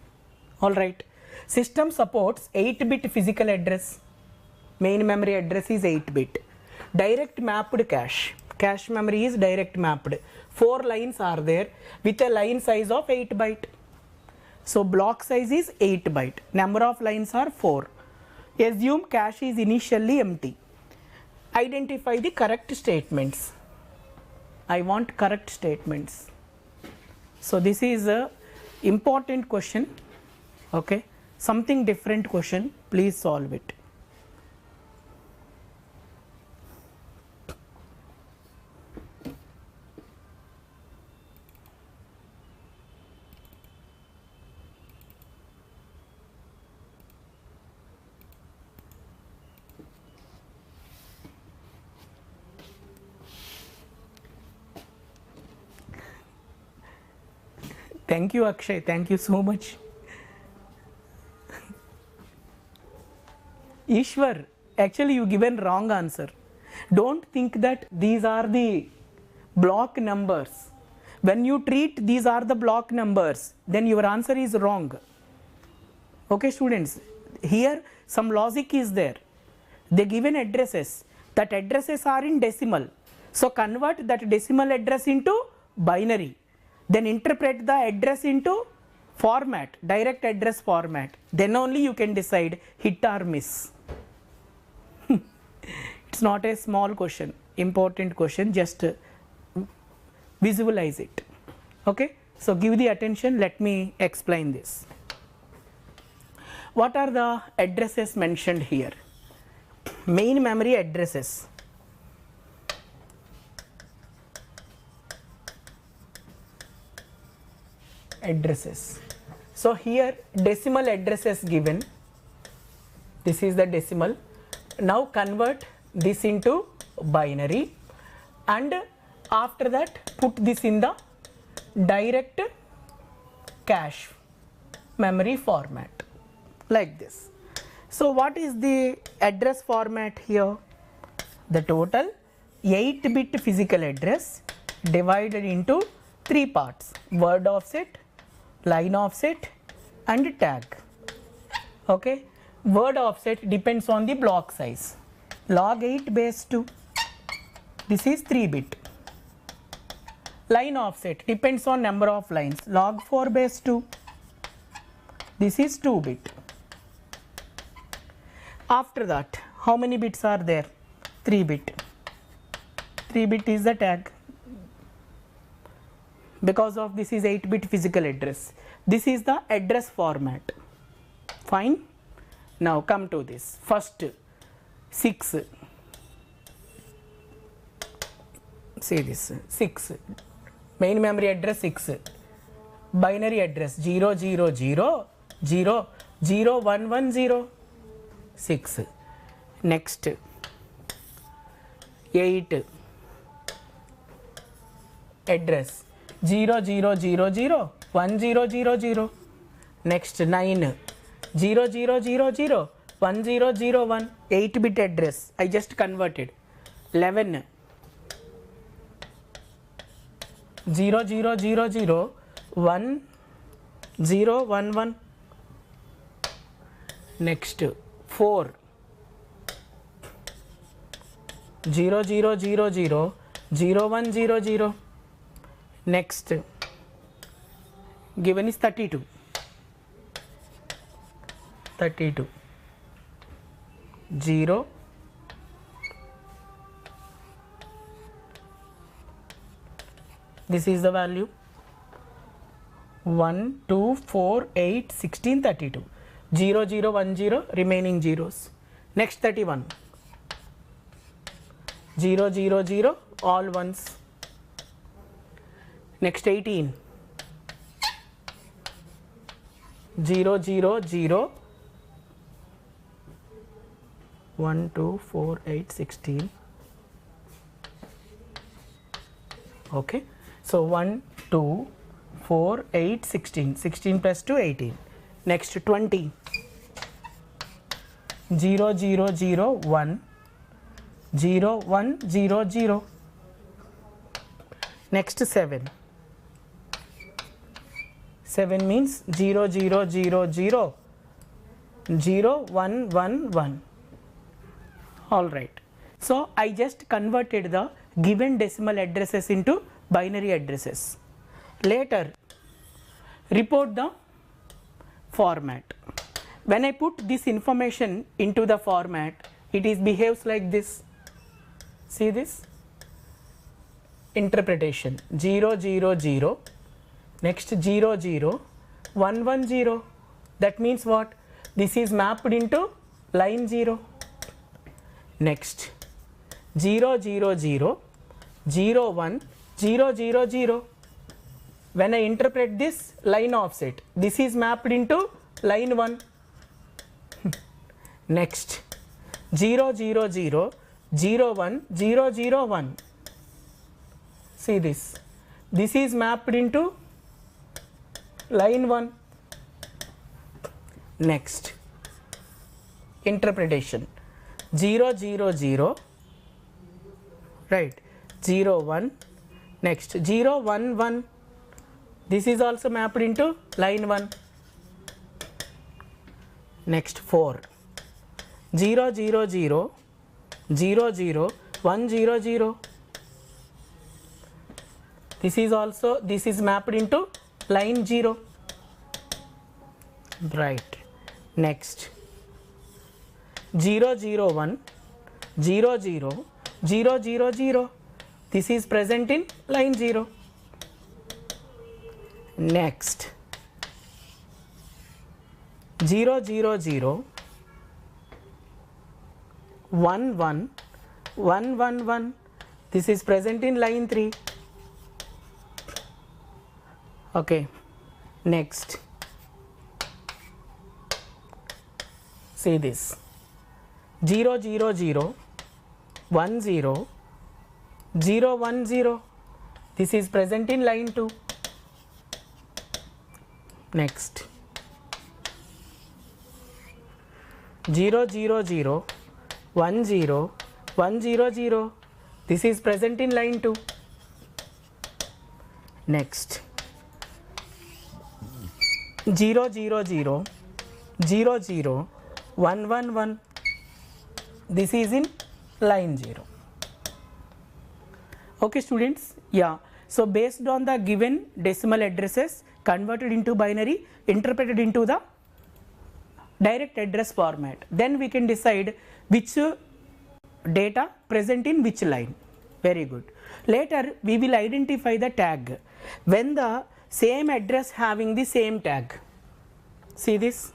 Alright. System supports 8-bit physical address. Main memory address is 8-bit. Direct mapped cache. Cache memory is direct mapped. 4 lines are there with a line size of 8 byte. So block size is 8 byte. Number of lines are 4. Assume cache is initially empty. Identify the correct statements. I want correct statements. So this is a important question. Okay, something different question. Please solve it. Thank you, Akshay. Thank you so much. Ishwar, actually you given wrong answer. Don't think that these are the block numbers. When you treat these are the block numbers, then your answer is wrong. Okay, students, here some logic is there. They given addresses. That addresses are in decimal. So convert that decimal address into binary. Then interpret the address into format, direct address format. Then only you can decide hit or miss. It's not a small question, important question, just visualize it. Okay, so give the attention, let me explain this. What are the addresses mentioned here? Main memory addresses. Addresses. So here decimal addresses given. This is the decimal. Now convert this into binary and after that put this in the direct cache memory format like this. So what is the address format here? The total 8-bit physical address divided into 3 parts: word offset, line offset and tag. Okay, word offset depends on the block size. Log 8 base 2, this is 3-bit. Line offset depends on number of lines. Log 4 base 2, this is 2-bit. After that, how many bits are there? 3-bit. 3-bit is the tag. Because of this is 8-bit physical address. This is the address format. Fine. Now come to this. First 6. See this 6. Main memory address 6. Binary address 0 0 0 0 0 1 1 0 6. Next 8 address 0 0 0 0 1 0 0 0. Next 9 0 0 0 0 1 0 0 1, 8-bit address. I just converted. 11 0 0 0 0 1 0 1 1. Next 4 0 0 0 0 0 1 0 0. Next given is 32. 32 0 this is the value. 1, 2, 4, 8, 16, 32. 0, 0, 1, 0, remaining zeros. Next 31. 0, 0, 0, all ones. Next 18. 0, 0, 0. 1, 2, 4, 8, 16. Okay. So 1, 2, 4, 8, 16. 16 plus 2, 18. Next 20. 0, 0, 0, 1. 0, 1, 0, 0. Next 7. 7 means 0, 0, 0, 0. 0, 1, 1, 1. All right. So I just converted the given decimal addresses into binary addresses. Later, report the format. When I put this information into the format, it behaves like this. See this? Interpretation 0, 0, 0. Next 0, 0, 1, 1, 0. That means what? This is mapped into line 0. Next 0, 0, 0, 0, 1, 0, 0, 0. When I interpret this line offset, this is mapped into line 1. Next 0, 0, 0, 0, 1, 0, 0, 1. See this. This is mapped into line 1. Next interpretation 0, 0, 0, right, 0, 1. Next 0, 1, 1. This is also mapped into line 1. Next 4. 0, 0, 0, 0, 0, 1, 0, 0. This is mapped into line 0. Right. Next 0, 0, 1, 0, 0, 0, 0, 0. This is present in line 0. Next 0, 0, 0, 1, 1, 1, 1, 1. This is present in line 3. Okay. Next, see this 0, 0, 0, 1, 0, 0, 1, 0. This is present in line 2. Next 0, 0, 0, 1, 0, 1, 0, 0. This is present in line 2. Next 0, 0, 0, 0, 0, 1, 1, 1. This is in line 0. Okay students, yeah. So based on the given decimal addresses converted into binary, interpreted into the direct address format, then we can decide which data present in which line. Very good. Later we will identify the tag when the same address having the same tag. See this?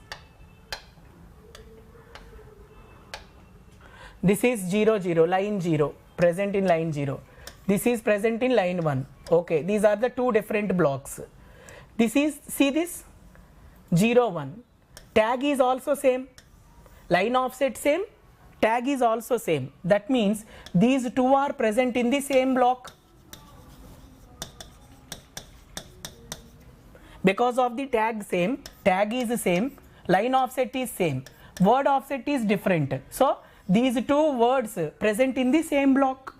This is 0, 0, line 0, present in line 0. This is present in line 1. Okay, these are the two different blocks. This is, see this? 0, 1. Tag is also same. Line offset same. Tag is also same. That means these two are present in the same block. Because of the tag same, tag is same, line offset is same, word offset is different. So these two words present in the same block.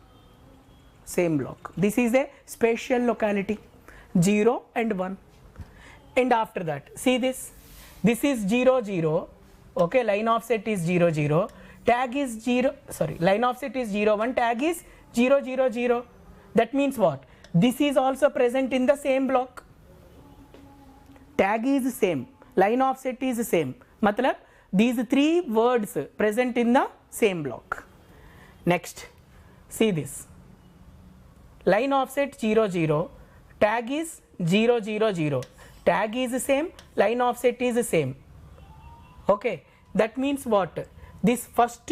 Same block. This is a spatial locality, 0 and 1. And after that, see this. This is 0, 0. Okay, line offset is 0, 0. Tag is 0. Sorry, line offset is 0, 1. Tag is 0, 0, 0. That means what? This is also present in the same block. Tag is same, line offset is same. Matlab these three words present in the same block. Next, see this. Line offset 0, 0, tag is 0, 0, 0. tag is the same, line offset is the same. Okay, that means what? This first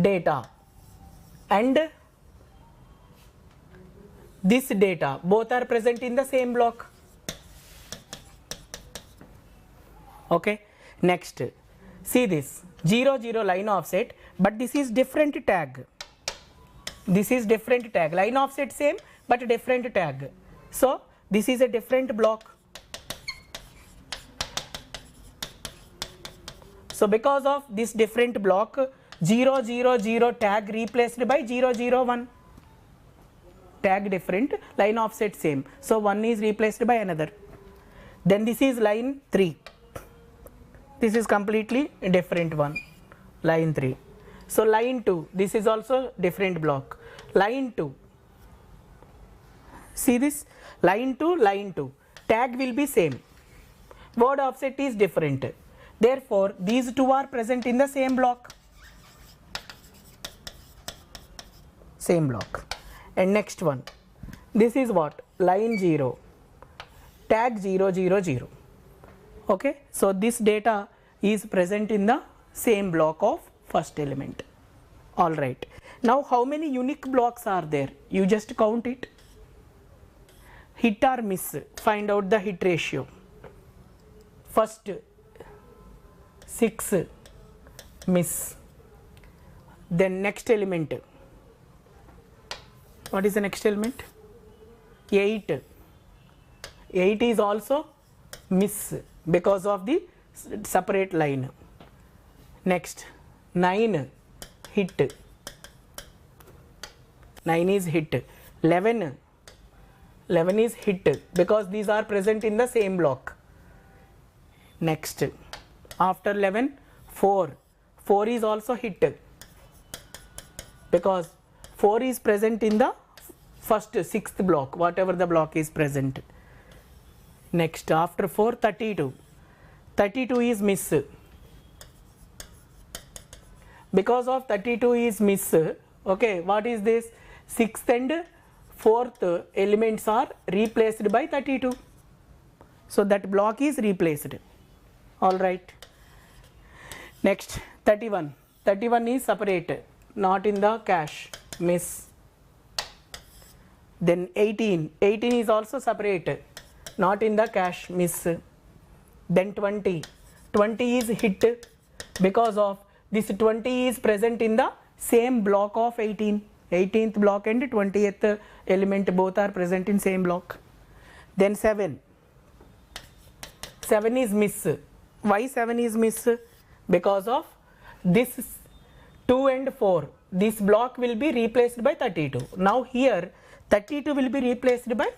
data and this data both are present in the same block. Okay, next see this 0 0 line offset, but this is different tag. This is different tag, line offset same but different tag. So this is a different block. So because of this different block, 0 0 0 tag replaced by 0 0 1. Tag different, line offset same. So one is replaced by another. Then this is line 3. This is completely different one, line 3. So line 2, this is also different block. Line 2, see this, line 2, tag will be same, word offset is different. Therefore these two are present in the same block. Same block. And next one, this is what? Line 0, tag 0 0 0. Okay, so this data is present in the same block of first element. Alright, now how many unique blocks are there? You just count it. Hit or miss, find out the hit ratio. First 6 miss. Then next element, what is the next element? 8. 8 is also miss because of the separate line. Next 9 hit. 9 is hit. 11 is hit because these are present in the same block. Next, after 11, 4 is also hit because 4 is present in the first 6th block, whatever the block is present. Next, after 4, 32 is miss. Because of 32 is miss, okay, what is this? 6th and 4th elements are replaced by 32. So that block is replaced. Alright. Next, 31 is separate, not in the cache, miss. Then 18 is also separate, not in the cache, miss. Then 20 is hit because of this 20 is present in the same block of 18th block and 20th element both are present in same block. Then 7 is miss. Why 7 is miss? Because of this 2 and 4, this block will be replaced by 32. Now here 32 will be replaced by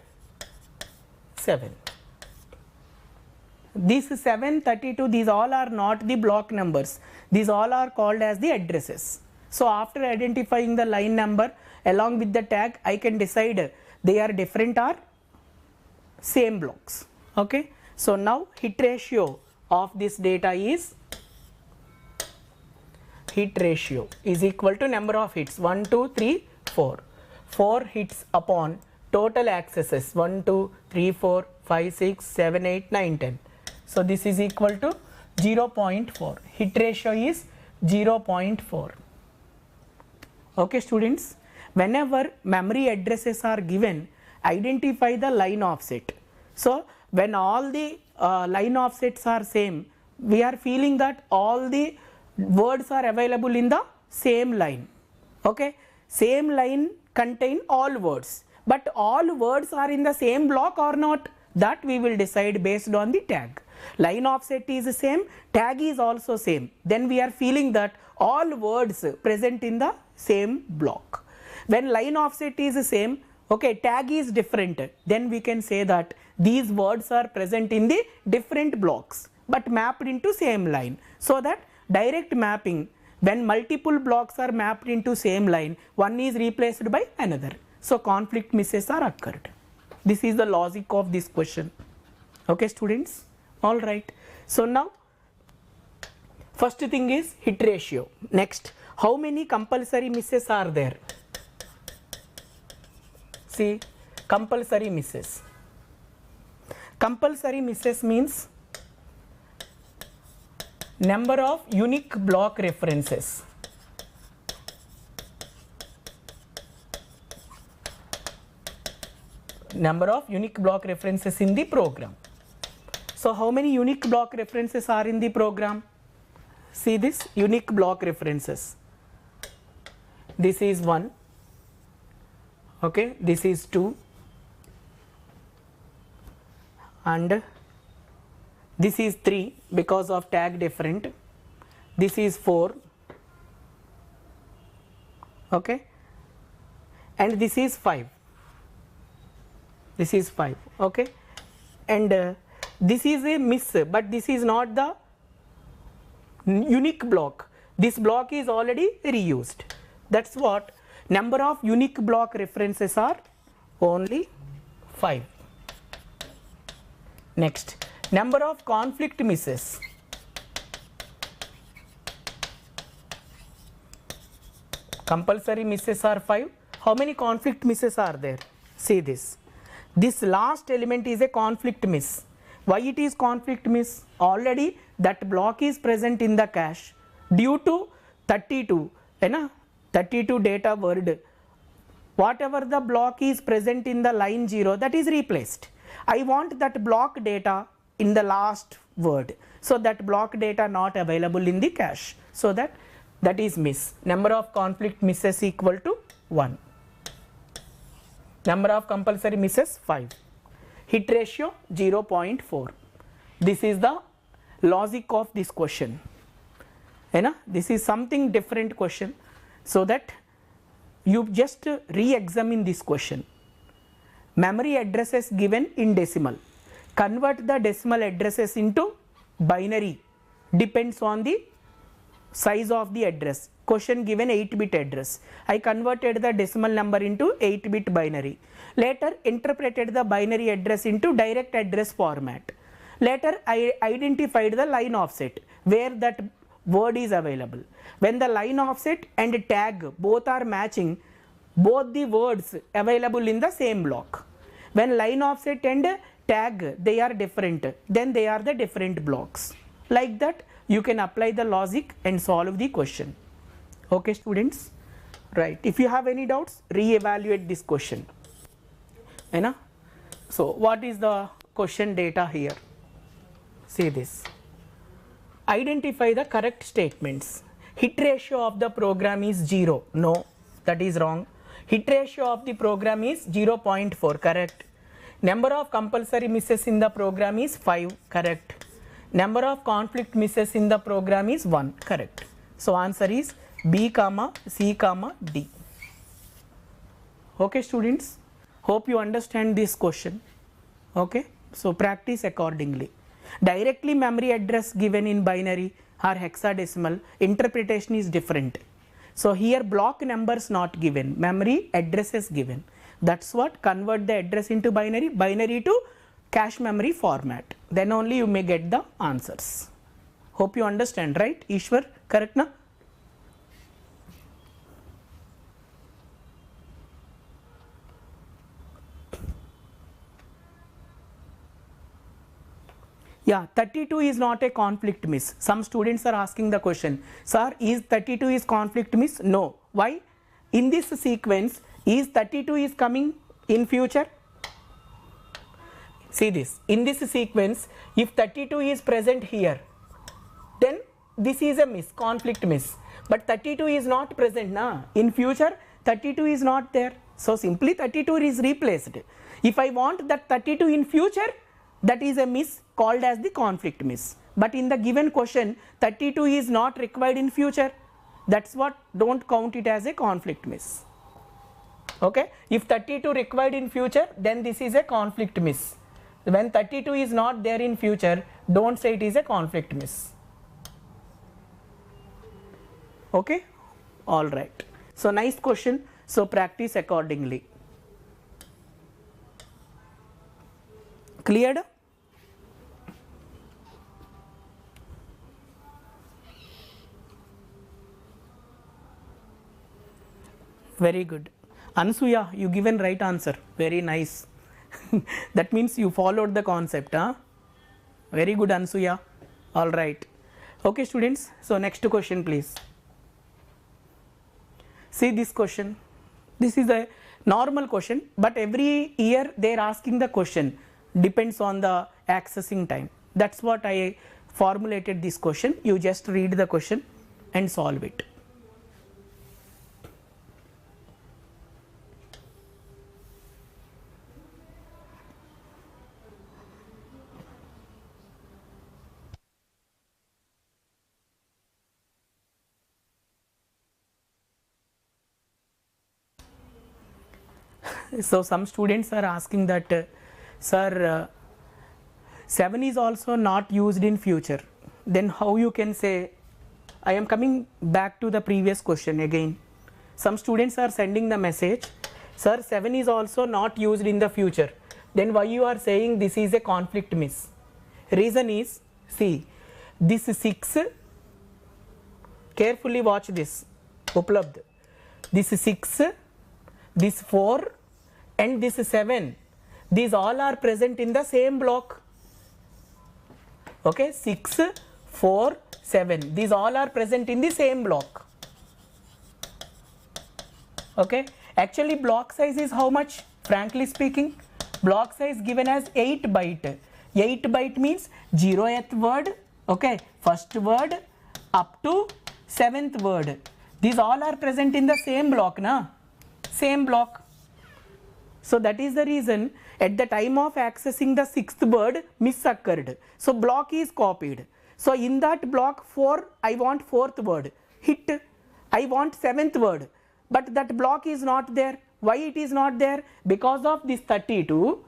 7. These 7, 32, these all are not the block numbers. These all are called as the addresses. So after identifying the line number along with the tag, I can decide they are different or same blocks. Okay. So now hit ratio of this data is equal to number of hits 1, 2, 3, 4. 4 hits upon total accesses 1, 2, 3, 4, 5, 6, 7, 8, 9, 10. So this is equal to 0.4. Hit ratio is 0.4. Okay students, whenever memory addresses are given, identify the line offset. So when all the line offsets are same, we are feeling that all the words are available in the same line. Okay, same line contain all words, but all words are in the same block or not, that we will decide based on the tag. Line offset is the same, tag is also same, then we are feeling that all words present in the same block. When line offset is the same, okay, tag is different, then we can say that these words are present in the different blocks but mapped into same line. So that direct mapping, when multiple blocks are mapped into same line, one is replaced by another. So conflict misses are occurred. This is the logic of this question. Okay students, alright. So now first thing is hit ratio. Next, how many compulsory misses are there? See, compulsory misses. Compulsory misses means number of unique block references. Number of unique block references in the program. So how many unique block references are in the program? See this unique block references. This is 1, okay, this is 2, and this is 3 because of tag different, this is 4, okay, and this is 5, this is 5, okay, and this is a miss, but this is not the unique block, this block is already reused. That's what number of unique block references are only 5. Next, number of conflict misses. Compulsory misses are 5. How many conflict misses are there? See this. This last element is a conflict miss. Why it is conflict miss? Already that block is present in the cache due to 32, 32 data word. Whatever the block is present in the line 0, that is replaced. I want that block data in the last word. So that block data not available in the cache. So that is miss. Number of conflict misses equal to 1. Number of compulsory misses 5. Hit ratio 0.4. This is the logic of this question. This is something different question. So that you just re-examine this question. Memory addresses given in decimal. Convert the decimal addresses into binary. Depends on the size of the address. Question given 8-bit address. I converted the decimal number into 8-bit binary. Later interpreted the binary address into direct address format. Later I identified the line offset where that word is available. When the line offset and tag both are matching, both the words available in the same block. When line offset and tag they are different, then they are the different blocks. Like that you can apply the logic and solve the question. Okay students, right. If you have any doubts, re-evaluate this question. So what is the question data here? See this. Identify the correct statements. Hit ratio of the program is 0. No, that is wrong. Hit ratio of the program is 0.4. Correct. Number of compulsory misses in the program is 5. Correct. Number of conflict misses in the program is 1. Correct. So answer is B, C, D. Okay students, hope you understand this question. Okay, so practice accordingly. Directly memory address given in binary or hexadecimal, interpretation is different. So here block numbers not given, memory address is given. That's what, convert the address into binary, binary to cache memory format. Then only you may get the answers. Hope you understand, right? Ishwar, correct na? Yeah, 32 is not a conflict miss. Some students are asking the question, sir, is 32 is conflict miss? No. Why? In this sequence, is 32 is coming in future? See this, in this sequence, if 32 is present here, then this is a miss, conflict miss. But 32 is not present na. In future, 32 is not there. So simply 32 is replaced. If I want that 32 in future, that is a miss called as the conflict miss. But in the given question, 32 is not required in future. That's what, don't count it as a conflict miss. Okay, if 32 required in future, then this is a conflict miss. When 32 is not there in future, don't say it is a conflict miss. Okay, all right. So nice question. So practice accordingly. Cleared? Very good. Ansuya, you given right answer. Very nice. That means you followed the concept, huh? Very good, Ansuya. All right. Okay, students. So next question, please. See this question. This is a normal question, but every year they are asking the question. Depends on the accessing time. That's what I formulated this question. You just read the question and solve it. So some students are asking that, sir, 7 is also not used in future. Then how you can say, I am coming back to the previous question again. Some students are sending the message, sir, 7 is also not used in the future. Then why you are saying this is a conflict miss? Reason is, see, this 6, carefully watch this, uplabd. This 6, this 4 and this 7, these all are present in the same block. Okay, 6, 4, 7, these all are present in the same block. Okay, actually block size is how much? Frankly speaking, block size given as 8 byte. 8 byte means 0th word, okay, first word up to 7th word. These all are present in the same block, na? Same block. So that is the reason at the time of accessing the 6th word miss occurred. So block is copied. So in that block 4, I want 4th word, hit. I want 7th word, but that block is not there. Why it is not there? Because of this 32,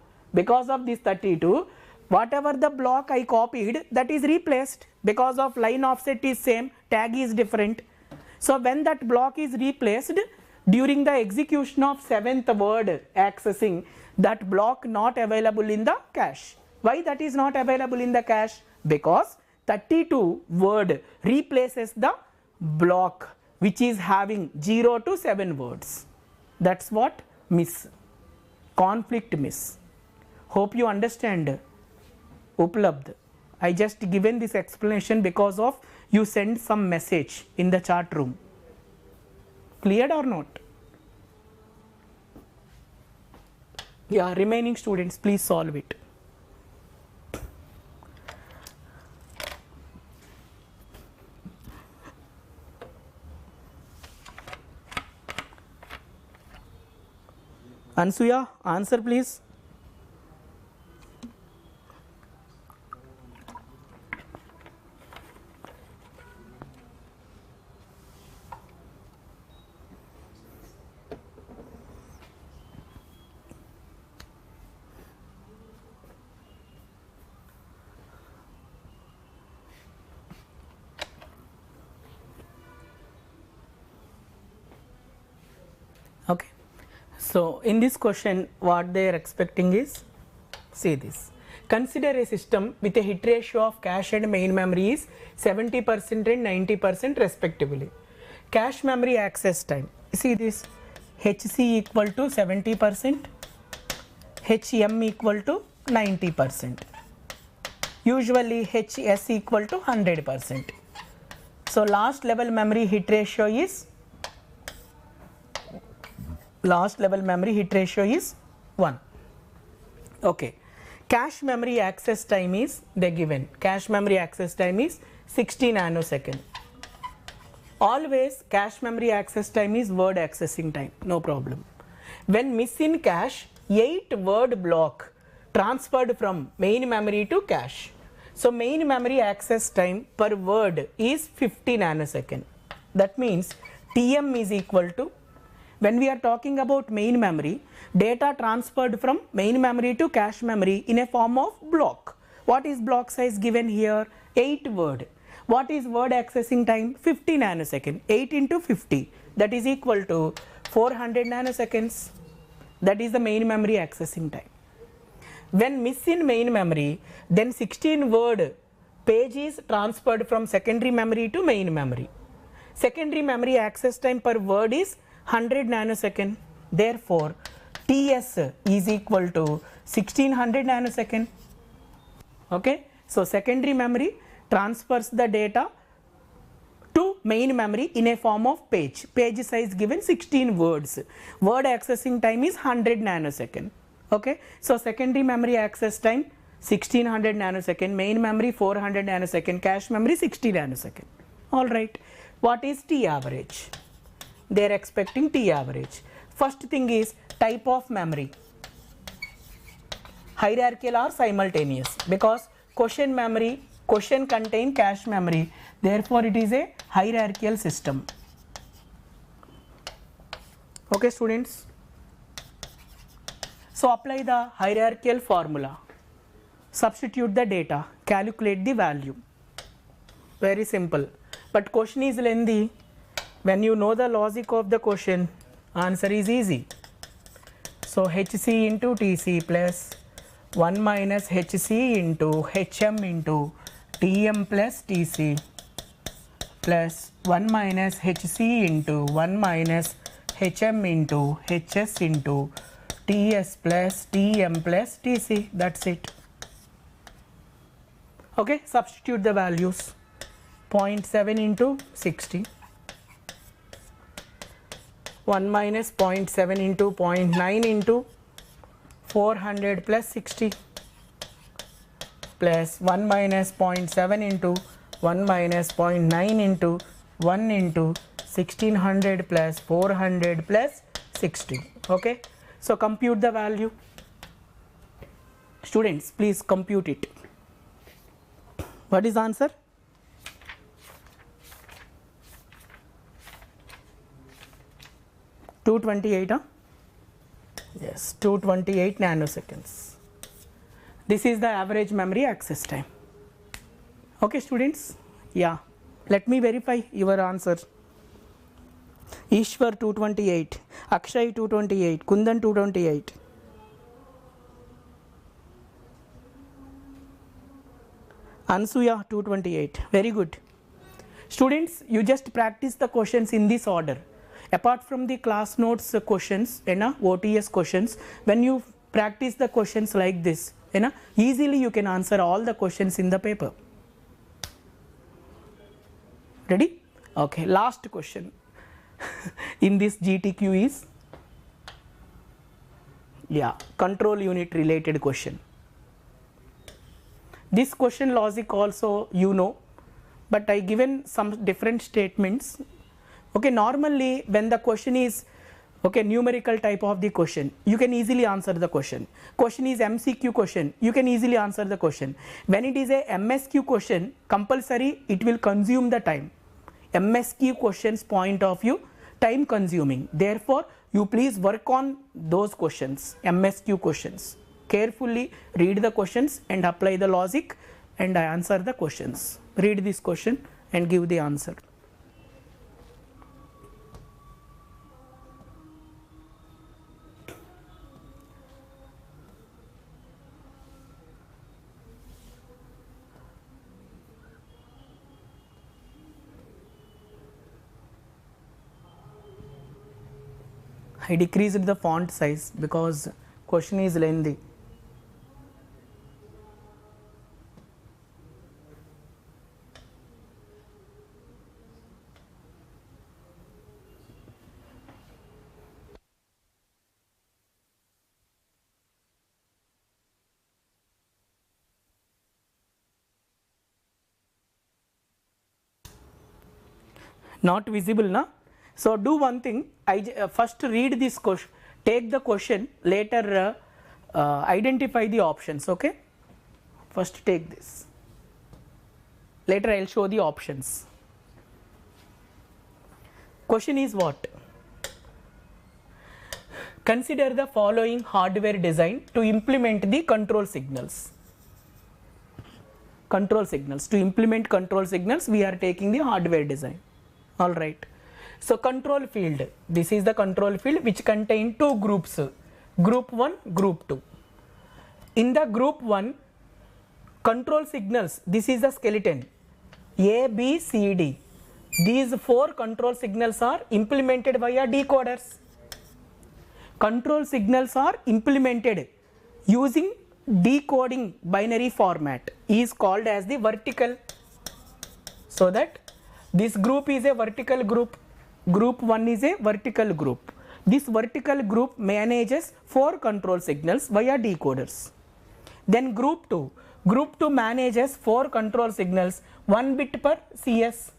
whatever the block I copied, that is replaced. Because of line offset is same, tag is different. So when that block is replaced, during the execution of 7th word accessing, that block not available in the cache. Why that is not available in the cache? Because 32 word replaces the block which is having 0 to 7 words. That's what miss, conflict miss. Hope you understand. Uplabd. I just given this explanation because of you send some message in the chat room. Cleared or not? Yeah, remaining students, please solve it. Ansuya, answer please. Okay, so in this question what they are expecting is, see this, consider a system with a hit ratio of cache and main memory is 70% and 90% respectively. Cache memory access time, see this, HC equal to 70%, HM equal to 90%, usually HS equal to 100%. So last level memory hit ratio is 1. Okay, cache memory access time is they given, cache memory access time is 60 nanosecond. Always cache memory access time is word accessing time, no problem. When miss in cache, 8 word block transferred from main memory to cache. So main memory access time per word is 50 nanosecond. That means TM is equal to, when we are talking about main memory, data transferred from main memory to cache memory in a form of block. What is block size given here? 8 word. What is word accessing time? 50 nanosecond. 8 into 50, that is equal to 400 nanoseconds. That is the main memory accessing time. When miss in main memory, then 16 word page is transferred from secondary memory to main memory. Secondary memory access time per word is 100 nanosecond. Therefore, TS is equal to 1600 nanosecond. Okay, so secondary memory transfers the data to main memory in a form of page. Page size given 16 words. Word accessing time is 100 nanosecond. Okay, so secondary memory access time 1600 nanosecond, main memory 400 nanosecond, cache memory 60 nanosecond. All right, what is T average? They are expecting T average. First thing is type of memory, hierarchical or simultaneous, because question memory, question contain cache memory, therefore it is a hierarchical system. Okay students, so apply the hierarchical formula, substitute the data, calculate the value. Very simple, but question is lengthy. When you know the logic of the question, answer is easy. So HC into TC plus 1 minus HC into HM into TM plus TC plus 1 minus HC into 1 minus HM into HS into TS plus TM plus TC. That's it. Okay, substitute the values. 0.7 into 60. 1 minus 0.7 into 0.9 into 400 plus 60 plus 1 minus 0.7 into 1 minus 0.9 into 1 into 1600 plus 400 plus 60. Okay, so compute the value. Students, please compute it. What is the answer? $228, huh? Yes, 228 nanoseconds. This is the average memory access time. Okay students, yeah, let me verify your answer. Ishwar 228, Akshay 228, Kundan 228. Ansuya 228, very good. Students, you just practice the questions in this order. Apart from the class notes questions, OTS questions, when you practice the questions like this, easily you can answer all the questions in the paper. Ready? Okay, last question in this GTQ is, yeah, control unit related question. This question logic also you know, but I given some different statements. Okay, normally when the question is numerical type of the question, you can easily answer the question. Question is MCQ question, you can easily answer the question. When it is a MSQ question, compulsory it will consume the time. MSQ questions point of view, time consuming. Therefore, you please work on those questions, MSQ questions. Carefully read the questions and apply the logic and answer the questions. Read this question and give the answer. I decreased the font size because question is lengthy. Not visible, na? So do one thing, first read this question, take the question, later identify the options, okay? First take this, later I will show the options. Question is what? Consider the following hardware design to implement the control signals. Control signals, to implement control signals we are taking the hardware design. All right. So control field, this is the control field which contain two groups, group 1, group 2. In the group 1, control signals, this is the skeleton, A, B, C, D. These 4 control signals are implemented via decoders. control signals are implemented using decoding binary format is called as the vertical. So that this group is a vertical group, group 1 is a vertical group. This vertical group manages 4 control signals via decoders. Then group 2 manages 4 control signals 1 bit per CS.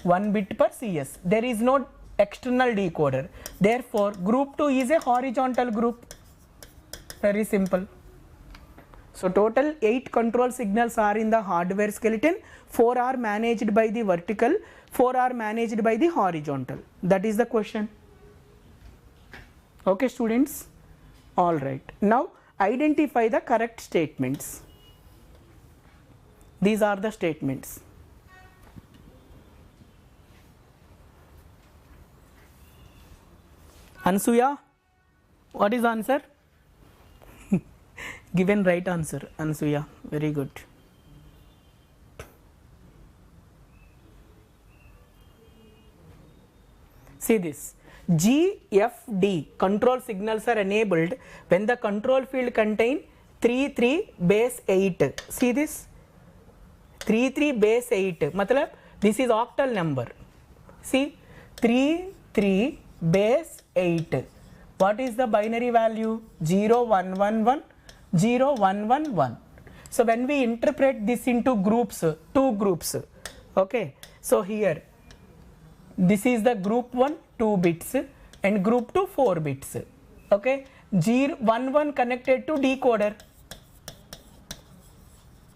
1 bit per CS. There is no external decoder. Therefore, group 2 is a horizontal group. Very simple. So total 8 control signals are in the hardware skeleton. 4 are managed by the vertical, 4 are managed by the horizontal. That is the question. Okay students? Alright. Now identify the correct statements. These are the statements. Ansuya, what is answer? Given right answer, Ansuya, very good. See this, GFD control signals are enabled when the control field contain 33 base 8. See this, 33 base 8, matlab this is octal number. See, 33 base 8. What is the binary value? 0111, 0111. So when we interpret this into groups, 2 groups, okay. So here, this is the group 1, 2 bits, and group 2, 4 bits, okay. 011 connected to decoder.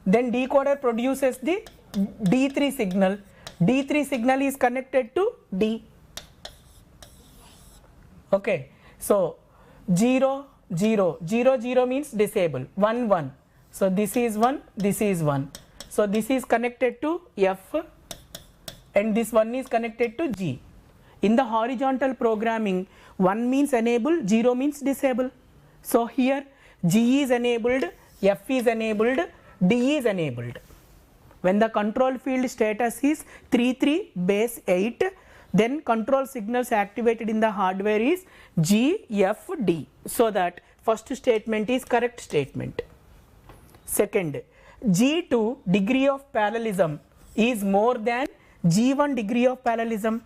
Then decoder produces the D3 signal. D3 signal is connected to D. Okay, so 0 0 0 0 means disable, 1 1. So this is 1, this is 1. So this is connected to F and this one is connected to G. In the horizontal programming, 1 means enable, 0 means disable. So here G is enabled, F is enabled, D is enabled. When the control field status is 33 base 8, then control signals activated in the hardware is GFD. So that first statement is correct statement. Second, G2 degree of parallelism is more than G1 degree of parallelism.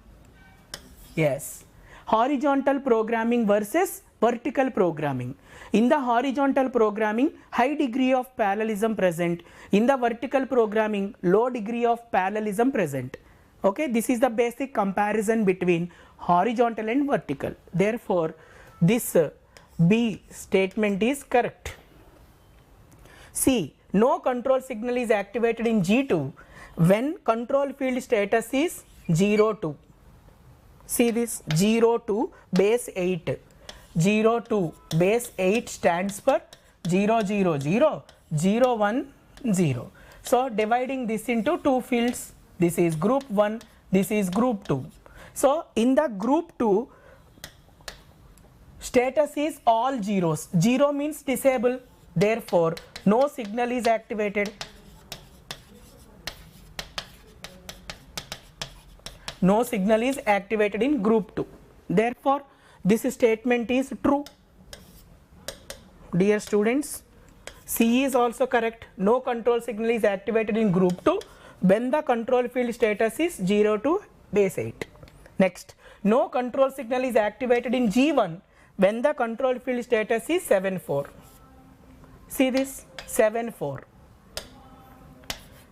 Yes. Horizontal programming versus vertical programming. In the horizontal programming, high degree of parallelism present. In the vertical programming, low degree of parallelism present. Okay, this is the basic comparison between horizontal and vertical. Therefore, this B statement is correct. C, no control signal is activated in G2 when control field status is 02. See this, 02 base 8. 02 base 8 stands for 0 0 0 0 1 0. So dividing this into 2 fields, this is group 1, this is group 2. So in the group 2, status is all zeros. 0 means disable, therefore no signal is activated. No signal is activated in group 2. Therefore, this statement is true. Dear students, C is also correct. No control signal is activated in group 2 when the control field status is 02 base 8. Next, no control signal is activated in G1 when the control field status is 74. See this, 74.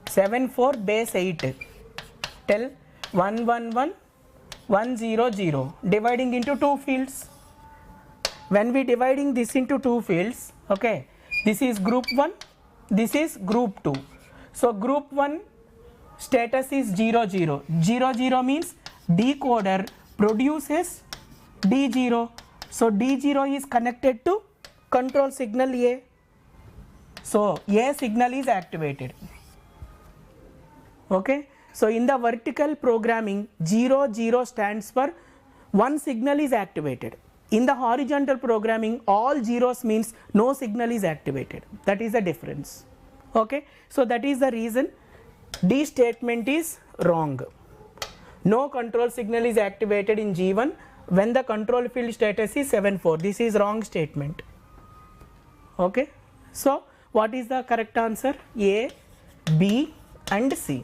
74 base 8. Tell 111 100, dividing into 2 fields. When we dividing this into 2 fields, okay, this is group 1, this is group 2. So group 1 status is 00. 00 means decoder produces D0. So D0 is connected to control signal A. So A signal is activated. Okay. So in the vertical programming, 00 stands for one signal is activated. In the horizontal programming, all zeros means no signal is activated. That is the difference. Okay. So that is the reason D statement is wrong. No control signal is activated in G1 when the control field status is 74. This is wrong statement. Okay, so what is the correct answer? A, B and C.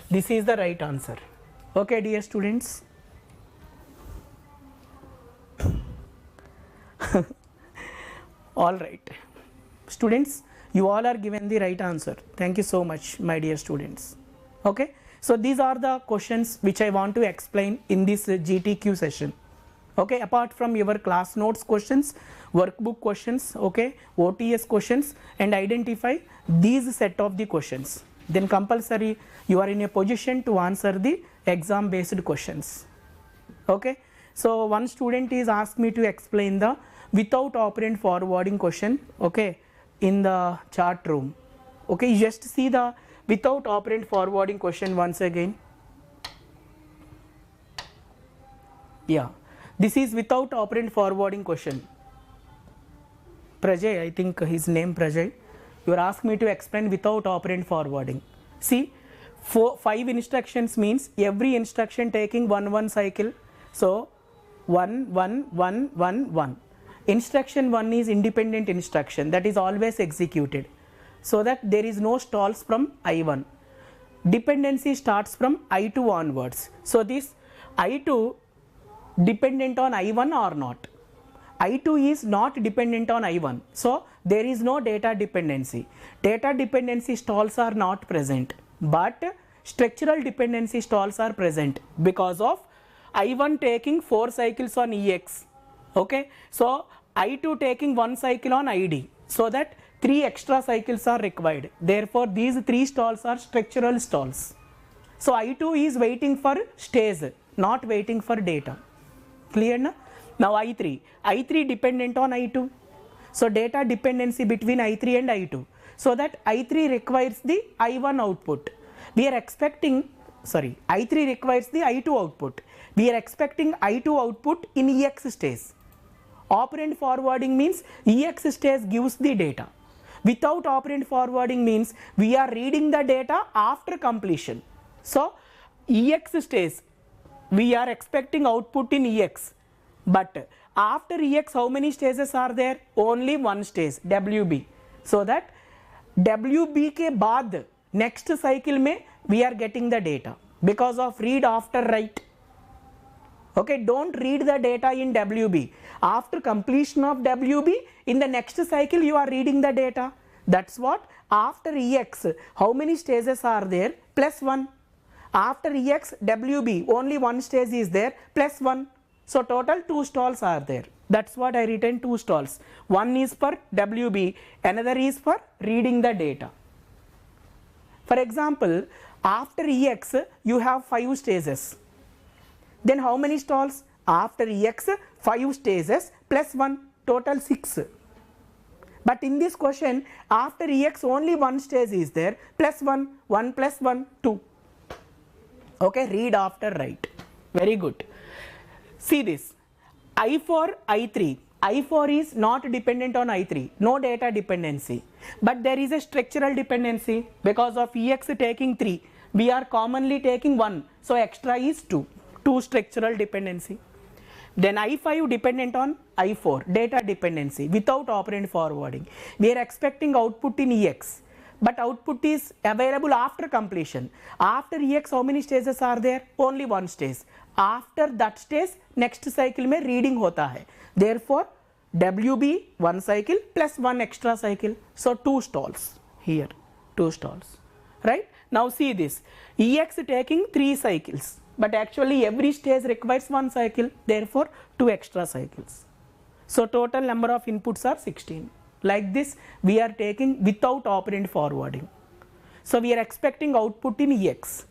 This is the right answer. Okay, dear students. All right, students, you all are given the right answer. Thank you so much, my dear students. Okay, so these are the questions which I want to explain in this GTQ session. Okay, apart from your class notes questions, workbook questions, okay, OTS questions, and identify these set of the questions, then compulsory you are in a position to answer the exam based questions. Okay, so one student is asked me to explain the without operand forwarding question, okay, in the chat room. Okay, you just see the without operand forwarding question once again. Yeah, this is without operand forwarding question. Prajay, I think his name Prajay, you are asked me to explain without operand forwarding. See, 5 instructions means every instruction taking one cycle. So 1 1 1 1 1. Instruction 1 is independent instruction, that is always executed, so that there is no stalls from I1. Dependency starts from I2 onwards. So this I2 dependent on I1 or not? I2 is not dependent on I1, so there is no data dependency. Data dependency stalls are not present, but structural dependency stalls are present because of I1 taking 4 cycles on EX. Okay, so I2 taking 1 cycle on ID, so that 3 extra cycles are required. Therefore, these 3 stalls are structural stalls. So I2 is waiting for stays, not waiting for data. Clear na? Now I3 dependent on I2. So data dependency between I3 and I2. So that I3 requires the I1 output. We are expecting, sorry, I3 requires the I2 output. We are expecting I2 output in EX stays. Operand forwarding means EX stays gives the data. Without operand forwarding means we are reading the data after completion. So EX stays, we are expecting output in EX, but after EX how many stages are there? Only one stage, WB. So that WB ke baad next cycle mein we are getting the data because of read after write. Okay, don't read the data in WB. After completion of WB, in the next cycle you are reading the data. That's what after EX, how many stages are there? Plus 1. After EX, WB, only one stage is there, plus 1. So total 2 stalls are there. That's what I written 2 stalls. One is for WB, another is for reading the data. For example, after EX, you have 5 stages. Then how many stalls? After EX, 5 stages plus 1, total 6. But in this question, after EX only one stage is there, plus 1, 1 plus 1, 2. Okay, read after write. Very good. See this, I4, I3. I4 is not dependent on I3, no data dependency. But there is a structural dependency because of EX taking 3. We are commonly taking 1, so extra is 2. 2 structural dependency. Then I5 dependent on I4, data dependency without operand forwarding. We are expecting output in EX, but output is available after completion. After EX how many stages are there? Only one stage. After that stage next cycle mein reading hota hai. Therefore WB 1 cycle plus 1 extra cycle. So 2 stalls here, 2 stalls, right? Now see this, EX taking 3 cycles. But actually every stage requires 1 cycle, therefore 2 extra cycles. So total number of inputs are 16. Like this we are taking without operand forwarding. So we are expecting output in EX.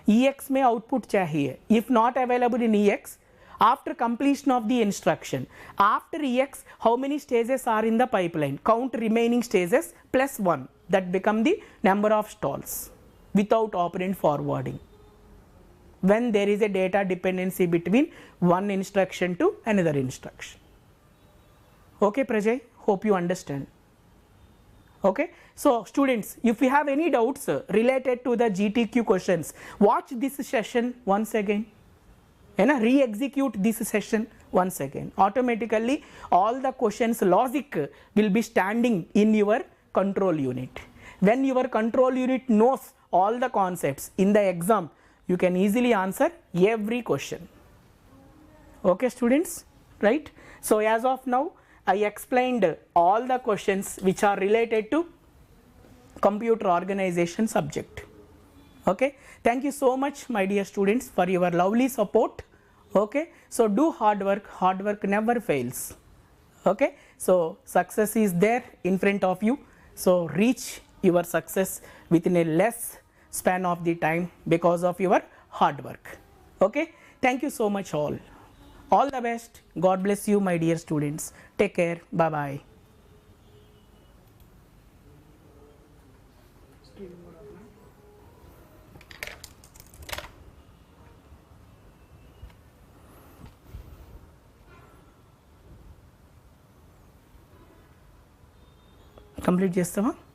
EX may output chahiye. If not available in EX, after completion of the instruction, after EX how many stages are in the pipeline? Count remaining stages plus 1. That become the number of stalls without operand forwarding, when there is a data dependency between one instruction to another instruction. Okay, Prajay, hope you understand. Okay, so students, if you have any doubts related to the GTQ questions, watch this session once again. re-execute this session once again. Automatically all the questions logic will be standing in your control unit. When your control unit knows all the concepts in the exam, you can easily answer every question. Okay students, right? So as of now I explained all the questions which are related to computer organization subject. Okay, thank you so much my dear students for your lovely support. Okay, so do hard work never fails. Okay, so success is there in front of you, so reach your success within a less span of the time because of your hard work. Okay, thank you so much all the best. God bless you my dear students. Take care. Bye bye. Complete చేస్తామా?